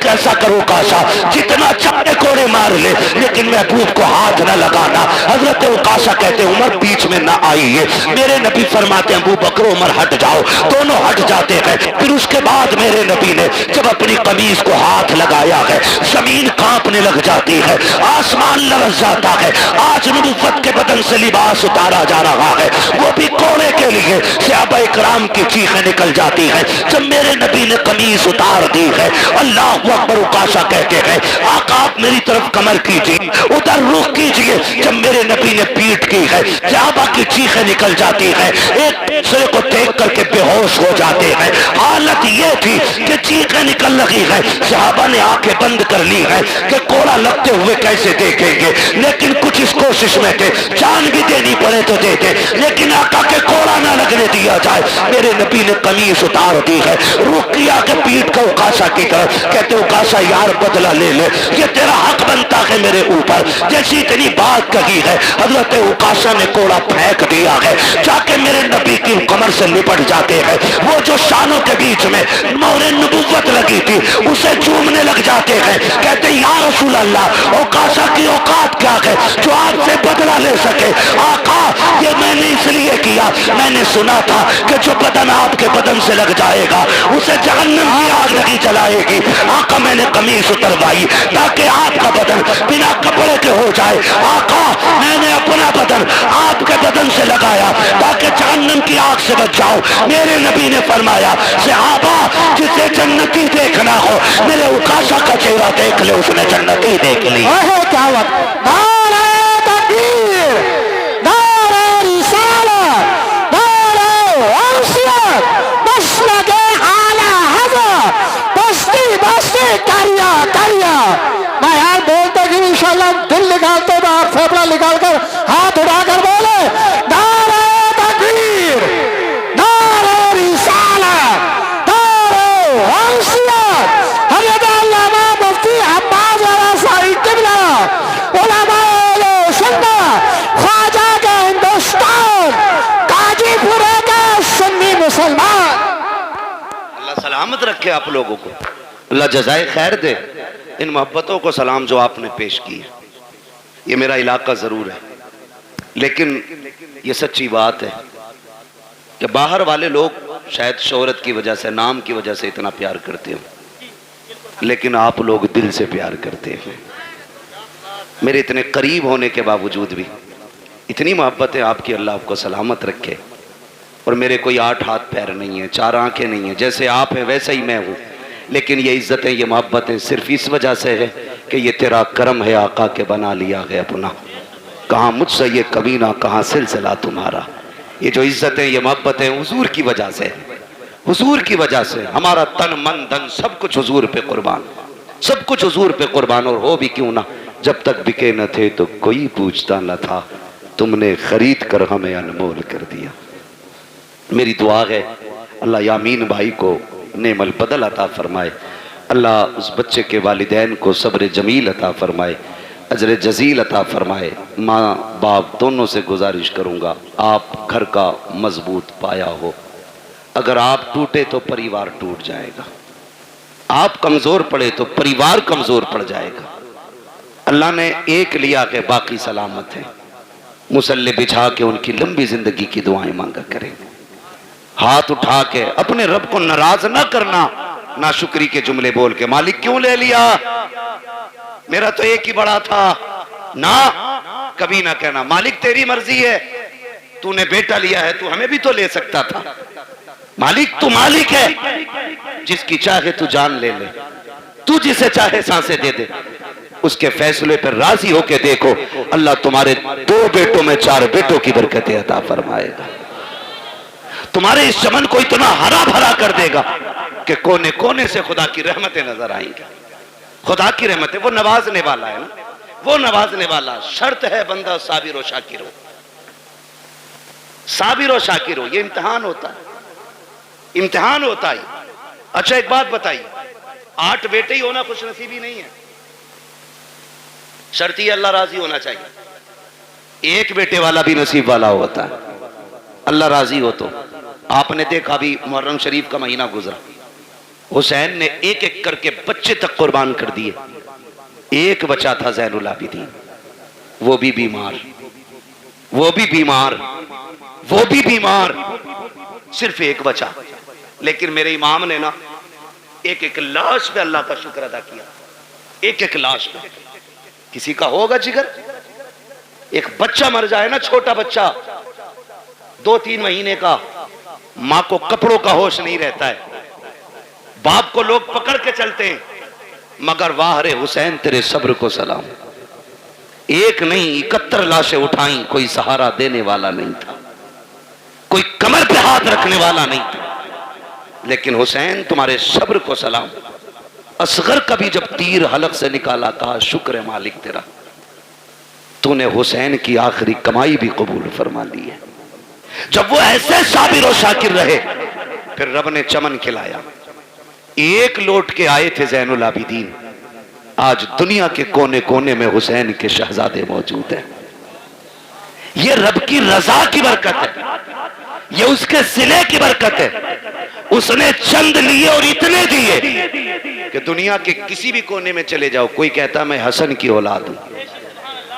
کیسا کرو اکاسا، جتنا چاہے کوڑے مار لے لیکن محبوب کو ہاتھ نہ لگانا۔ حضرت اکاسا کہتے عمر بیچ میں نہ آئیے، میرے نبی فرماتے ہیں ابو بکر عمر ہٹ جاؤ، دونوں ہٹ جاتے ہیں۔ پھر اس کے بعد میرے نبی نے جب اپنی قمیص کو ہاتھ لگایا ہے، زمین کانپنے لگ جاتی ہے، آسمان لرز جاتا ہے۔ آج نبوت کے بدن سے لباس اتارا جا رہا ہے، وہ بھی کوڑے کے لیے۔ صحابہ اکرام کی چیخیں نکل جاتی ہیں جب میرے نبی نے قمیص اتار دی ہے۔ اللہ اکبر، اکاسا کہتے ہیں آقا آپ میری طرف کمر کیجیے، ادھر رخ کیجیے۔ جب میرے نبی نے پیٹ کی ہے، صحابہ کی چیخیں نکل جاتی ہیں، ایک دوسرے کو دیکھ کر کے بے ہوش ہو جاتے ہیں۔ حالت یہ تھی کہ چیخیں نکل رہی ہے، صحابہ نے آنکھیں بند کر لی ہے کہ کوڑا لگتے ہوئے کیسے دیکھیں گے، لیکن کچھ اس کوشش میں تھے جان بھی دینی پڑے تو دیتے، لیکن آقا کے کوڑا نہ لگنے دیا جائے۔ میرے نبی نے قمیص اتار دی ہے، رخ کیا کہ پیٹ کا اکاسا کی طرف، کہتے اکاسا یار بدلہ لے لے، یہ تیرا حق بنتا ہے میرے اوپر۔ جیسی اتنی بات کہی ہے، حضرت اکاسا نے کوڑا پھینک دیا ہے، جا کے میرے نبی کی کمر سے لپٹ جاتے ہیں، وہ جو شانوں کے بیچ میں مہر نبوت لگی تھی اسے چومنے لگ جاتے ہیں، کہتے یا رسول اللہ اکاسا کی اوقات کیا ہے جو آپ سے بدلہ لے سکے؟ آقا یہ میں نے اس لیے کیا، میں نے سنا تھا کہ جو بدن آپ کے بدن سے لگ جائے گا اسے جہنم کی آگ لگی جلائے گی۔ آقا میں نے قمیص اتروائی تاکہ آپ کا بدن بنا کپڑے کے ہو جائے۔ آقا میں نے اپنا بدن آپ کے بدن سے لگایا تاکہ جہنم کی آگ سے بچ جاؤ۔ میرے نبی نے فرمایا صحابہ جسے جنتی دیکھنا ہو میرے اکاسا کا چہرہ دیکھ لے، اس نے جنتی دیکھ لی۔ کیا وقت نعرہ تکبیر، نعرہ رسالت، نعرہ غوثیت، مسلک اعلی حضرت، بستی بستی کریا کریا۔ میں یار بولتے کہ انشاءاللہ دل نکالتے باہر پھیپڑا نکال کر ہاتھ اٹھا کر بولے نعرہ تکبیر، نعرہ رسالت، نعرہ غوثیت، حضرت علامہ مفتی عباس رضوی قبلہ، علماء اہل سنت، خواجہ کا ہندوستان، قاضی پورے کا سنی مسلمان۔ اللہ سلامت رکھے آپ لوگوں کو، اللہ جزائے خیر دے۔ ان محبتوں کو سلام جو آپ نے پیش کی ہے، یہ میرا علاقہ ضرور ہے، لیکن یہ سچی بات ہے کہ باہر والے لوگ شاید شہرت کی وجہ سے، نام کی وجہ سے اتنا پیار کرتے ہیں، لیکن آپ لوگ دل سے پیار کرتے ہیں۔ میرے اتنے قریب ہونے کے باوجود بھی اتنی محبت ہے آپ کی، اللہ آپ کو سلامت رکھے۔ اور میرے کوئی 8 ہاتھ پیر نہیں ہیں، 4 آنکھیں نہیں ہیں، جیسے آپ ہیں ویسے ہی میں ہوں، لیکن یہ عزتیں، یہ محبتیں صرف اس وجہ سے ہے کہ یہ تیرا کرم ہے آقا کے بنا لیا ہے اپنا۔ کہاں مجھ سے یہ کمینہ، کہاں سلسلہ تمہارا۔ یہ جو عزتیں، یہ محبتیں حضور کی وجہ سے، حضور کی وجہ سے ہمارا تن من دھن سب کچھ حضور پہ قربان، سب کچھ حضور پہ قربان۔ اور ہو بھی کیوں نہ، جب تک بکے نہ تھے تو کوئی پوچھتا نہ تھا، تم نے خرید کر ہمیں انمول کر دیا۔ میری دعا ہے اللہ یامین بھائی کو نعم البدل عطا فرمائے، اللہ اس بچے کے والدین کو صبر جمیل عطا فرمائے، اجر جزیل عطا فرمائے۔ ماں باپ دونوں سے گزارش کروں گا آپ گھر کا مضبوط پایا ہو، اگر آپ ٹوٹے تو پریوار ٹوٹ جائے گا، آپ کمزور پڑے تو پریوار کمزور پڑ جائے گا۔ اللہ نے ایک لیا کہ باقی سلامت ہے، مصلی بچھا کے ان کی لمبی زندگی کی دعائیں مانگا کریں، ہاتھ اٹھا کے اپنے رب کو ناراض نہ کرنا، ناشکری کے جملے بول کے مالک کیوں لے لیا، میرا تو ایک ہی بڑا تھا، نہ کبھی نہ کہنا مالک تیری مرضی ہے، تو نے بیٹا لیا ہے تو ہمیں بھی تو لے سکتا تھا، مالک تو مالک ہے، جس کی چاہے تو جان لے لے، تو جسے چاہے سانسیں دے دے، اس کے فیصلے پر راضی ہو کے دیکھو، اللہ تمہارے 2 بیٹوں میں 4 بیٹوں کی برکتیں عطا فرمائے گا۔ تمہارے اس چمن کو اتنا ہرا بھرا کر دے گا کہ کونے کونے سے خدا کی رحمتیں نظر آئیں گی. خدا کی رحمتیں. وہ نوازنے والا ہے نا, وہ نوازنے والا. شرط ہے بندہ صابر و شاکر ہو, صابر و شاکر ہو. یہ امتحان ہوتا ہے, امتحان ہوتا ہے. اچھا ایک بات بتائیے, 8 بیٹے ہی ہونا خوش نصیبی نہیں ہے. شرط یہ اللہ راضی ہونا چاہیے. ایک بیٹے والا بھی نصیب والا ہوتا ہے, اللہ راضی ہو تو. آپ نے دیکھا بھی محرم شریف کا مہینہ گزرا, حسین نے ایک ایک کر کے بچے تک قربان کر دیے. ایک بچہ تھا زین العابدین, وہ بھی بیمار, وہ بھی بیمار, وہ بھی بیمار. صرف ایک بچہ. لیکن میرے امام نے نا ایک ایک لاش پہ اللہ کا شکر ادا کیا. ایک ایک لاش پہ. کسی کا ہوگا جگر, ایک بچہ مر جائے نا, چھوٹا بچہ 2-3 مہینے کا, ماں کو کپڑوں کا ہوش نہیں رہتا ہے, باپ کو لوگ پکڑ کے چلتے ہیں. مگر واہ رے حسین تیرے صبر کو سلام. ایک نہیں 71 لاشیں اٹھائیں, کوئی سہارا دینے والا نہیں تھا, کوئی کمر پہ ہاتھ رکھنے والا نہیں تھا. لیکن حسین تمہارے صبر کو سلام. اصغر کا بھی جب تیر حلق سے نکالا, کہا شکر ہے مالک تیرا, تو نے حسین کی آخری کمائی بھی قبول فرما لی ہے. جب وہ ایسے صابر و شاکر رہے, پھر رب نے چمن کھلایا. ایک لوٹ کے آئے تھے زین العابدین, آج دنیا کے کونے کونے میں حسین کے شہزادے موجود ہیں. یہ رب کی رضا کی برکت ہے, یہ اس کے صلے کی برکت ہے. اس نے چند لیے اور اتنے دیے کہ دنیا کے کسی بھی کونے میں چلے جاؤ, کوئی کہتا میں حسن کی اولاد ہوں,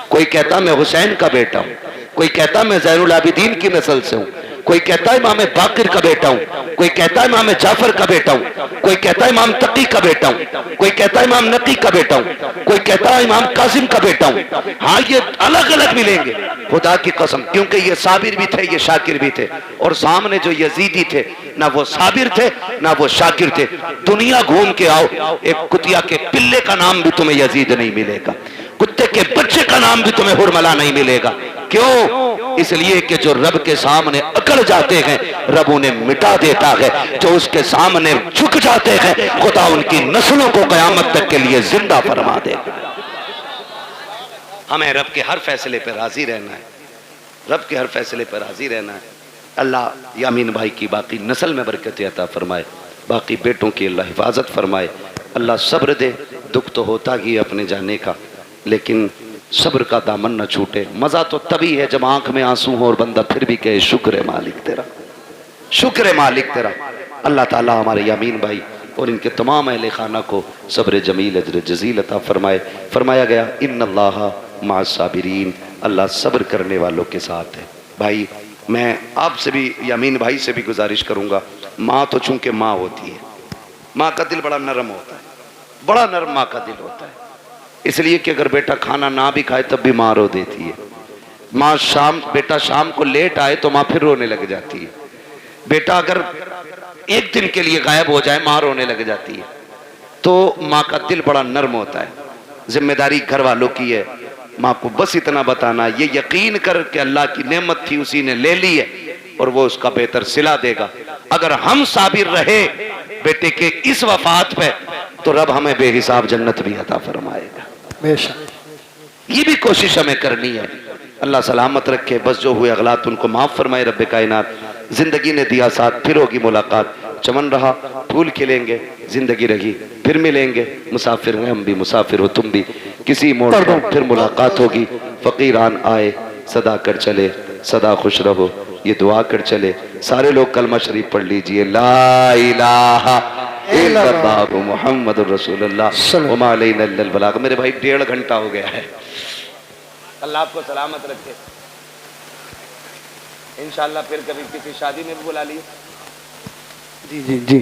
کوئی کہتا میں حسین کا بیٹا ہوں, کوئی کہتا میں زین العابدین کی نسل سے ہوں, کوئی کہتا ہے امام باقر کا بیٹا ہوں, کوئی کہتا ہے امام جعفر کا بیٹا ہوں, کوئی کہتا ہے امام تقی کا بیٹا ہوں, کوئی کہتا ہے امام نقی کا بیٹا ہوں, کوئی کہتا ہے امام قاسم کا بیٹا ہوں. ہاں یہ الگ الگ ملیں گے خدا کی قسم, کیونکہ یہ صابر بھی تھے, یہ شاکر بھی تھے. اور سامنے جو یزیدی تھے, نہ وہ صابر تھے نہ وہ شاکر تھے. دنیا گھوم کے آؤ, ایک کتیا کے پلے کا نام بھی تمہیں یزید نہیں ملے گا, کتے کے بچے کا نام بھی تمہیں ہرملا نہیں ملے گا. کیوں؟ اس لیے کہ جو رب کے سامنے اکڑ جاتے ہیں رب انہیں مٹا دیتا ہے, جو اس کے سامنے جھک جاتے ہیں خدا ان کی نسلوں کو قیامت تک کے لیے زندہ فرما دے گا. ہمیں رب کے ہر فیصلے پہ راضی رہنا ہے, رب کے ہر فیصلے پہ راضی رہنا ہے. اللہ یامین بھائی کی باقی نسل میں برکت عطا فرمائے, باقی بیٹوں کی اللہ حفاظت فرمائے. اللہ صبر دے, دکھ تو ہوتا ہی اپنے جانے کا, لیکن صبر کا دامن نہ چھوٹے. مزہ تو تبھی ہے جب آنکھ میں آنسو ہو اور بندہ پھر بھی کہے شکر ہے مالک تیرا, شکر ہے مالک تیرا. اللہ تعالیٰ ہمارے یامین بھائی اور ان کے تمام اہل خانہ کو صبر جمیل اجر جزیل عطا فرمائے. فرمایا گیا ان اللہ مع الصابرین, اللہ صبر کرنے والوں کے ساتھ ہے. بھائی میں آپ سے بھی یامین بھائی سے بھی گزارش کروں گا, ماں تو چونکہ ماں ہوتی ہے, ماں کا دل بڑا نرم ہوتا ہے, بڑا نرم ماں کا دل ہوتا ہے. اس لیے کہ اگر بیٹا کھانا نہ بھی کھائے تب بھی ماں رو دیتی ہے. ماں بیٹا شام کو لیٹ آئے تو ماں پھر رونے لگ جاتی ہے. بیٹا اگر ایک دن کے لیے غائب ہو جائے ماں رونے لگ جاتی ہے. تو ماں کا دل بڑا نرم ہوتا ہے. ذمہ داری گھر والوں کی ہے, ماں کو بس اتنا بتانا, یہ یقین کر کہ اللہ کی نعمت تھی اسی نے لے لی ہے اور وہ اس کا بہتر صلہ دے گا. اگر ہم صابر رہے بیٹے کے اس وفات پہ تو رب ہمیں بے حساب جنت بھی عطا فرمائے گا. بے شک. یہ بھی کوشش ہمیں کرنی ہے. اللہ سلامت رکھے, بس جو ہوئے اغلاط ان کو معاف فرمائے رب کائنات. زندگی نے دیا ساتھ, پھر ہوگی ملاقات. چمن رہا, پھول کھلیں گے, زندگی رہی, پھر ملیں گے. مسافر ہیں ہم بھی, مسافر ہو تم بھی, کسی موڑ پر پھر ملاقات ہوگی. فقیران آئے صدا کر چلے, صدا خوش رہو یہ دعا کر چلے. سارے لوگ کلمہ شریف پڑھ لیجئے, لا الہ الا اللہ محمد الرسول اللہ وما علینا الا البلاغ. میرے بھائی 1.5 گھنٹہ ہو گیا ہے. اللہ آپ کو سلامت رکھے. انشاءاللہ پھر کبھی کسی شادی میں بھی بلا لیے. جی جی جی.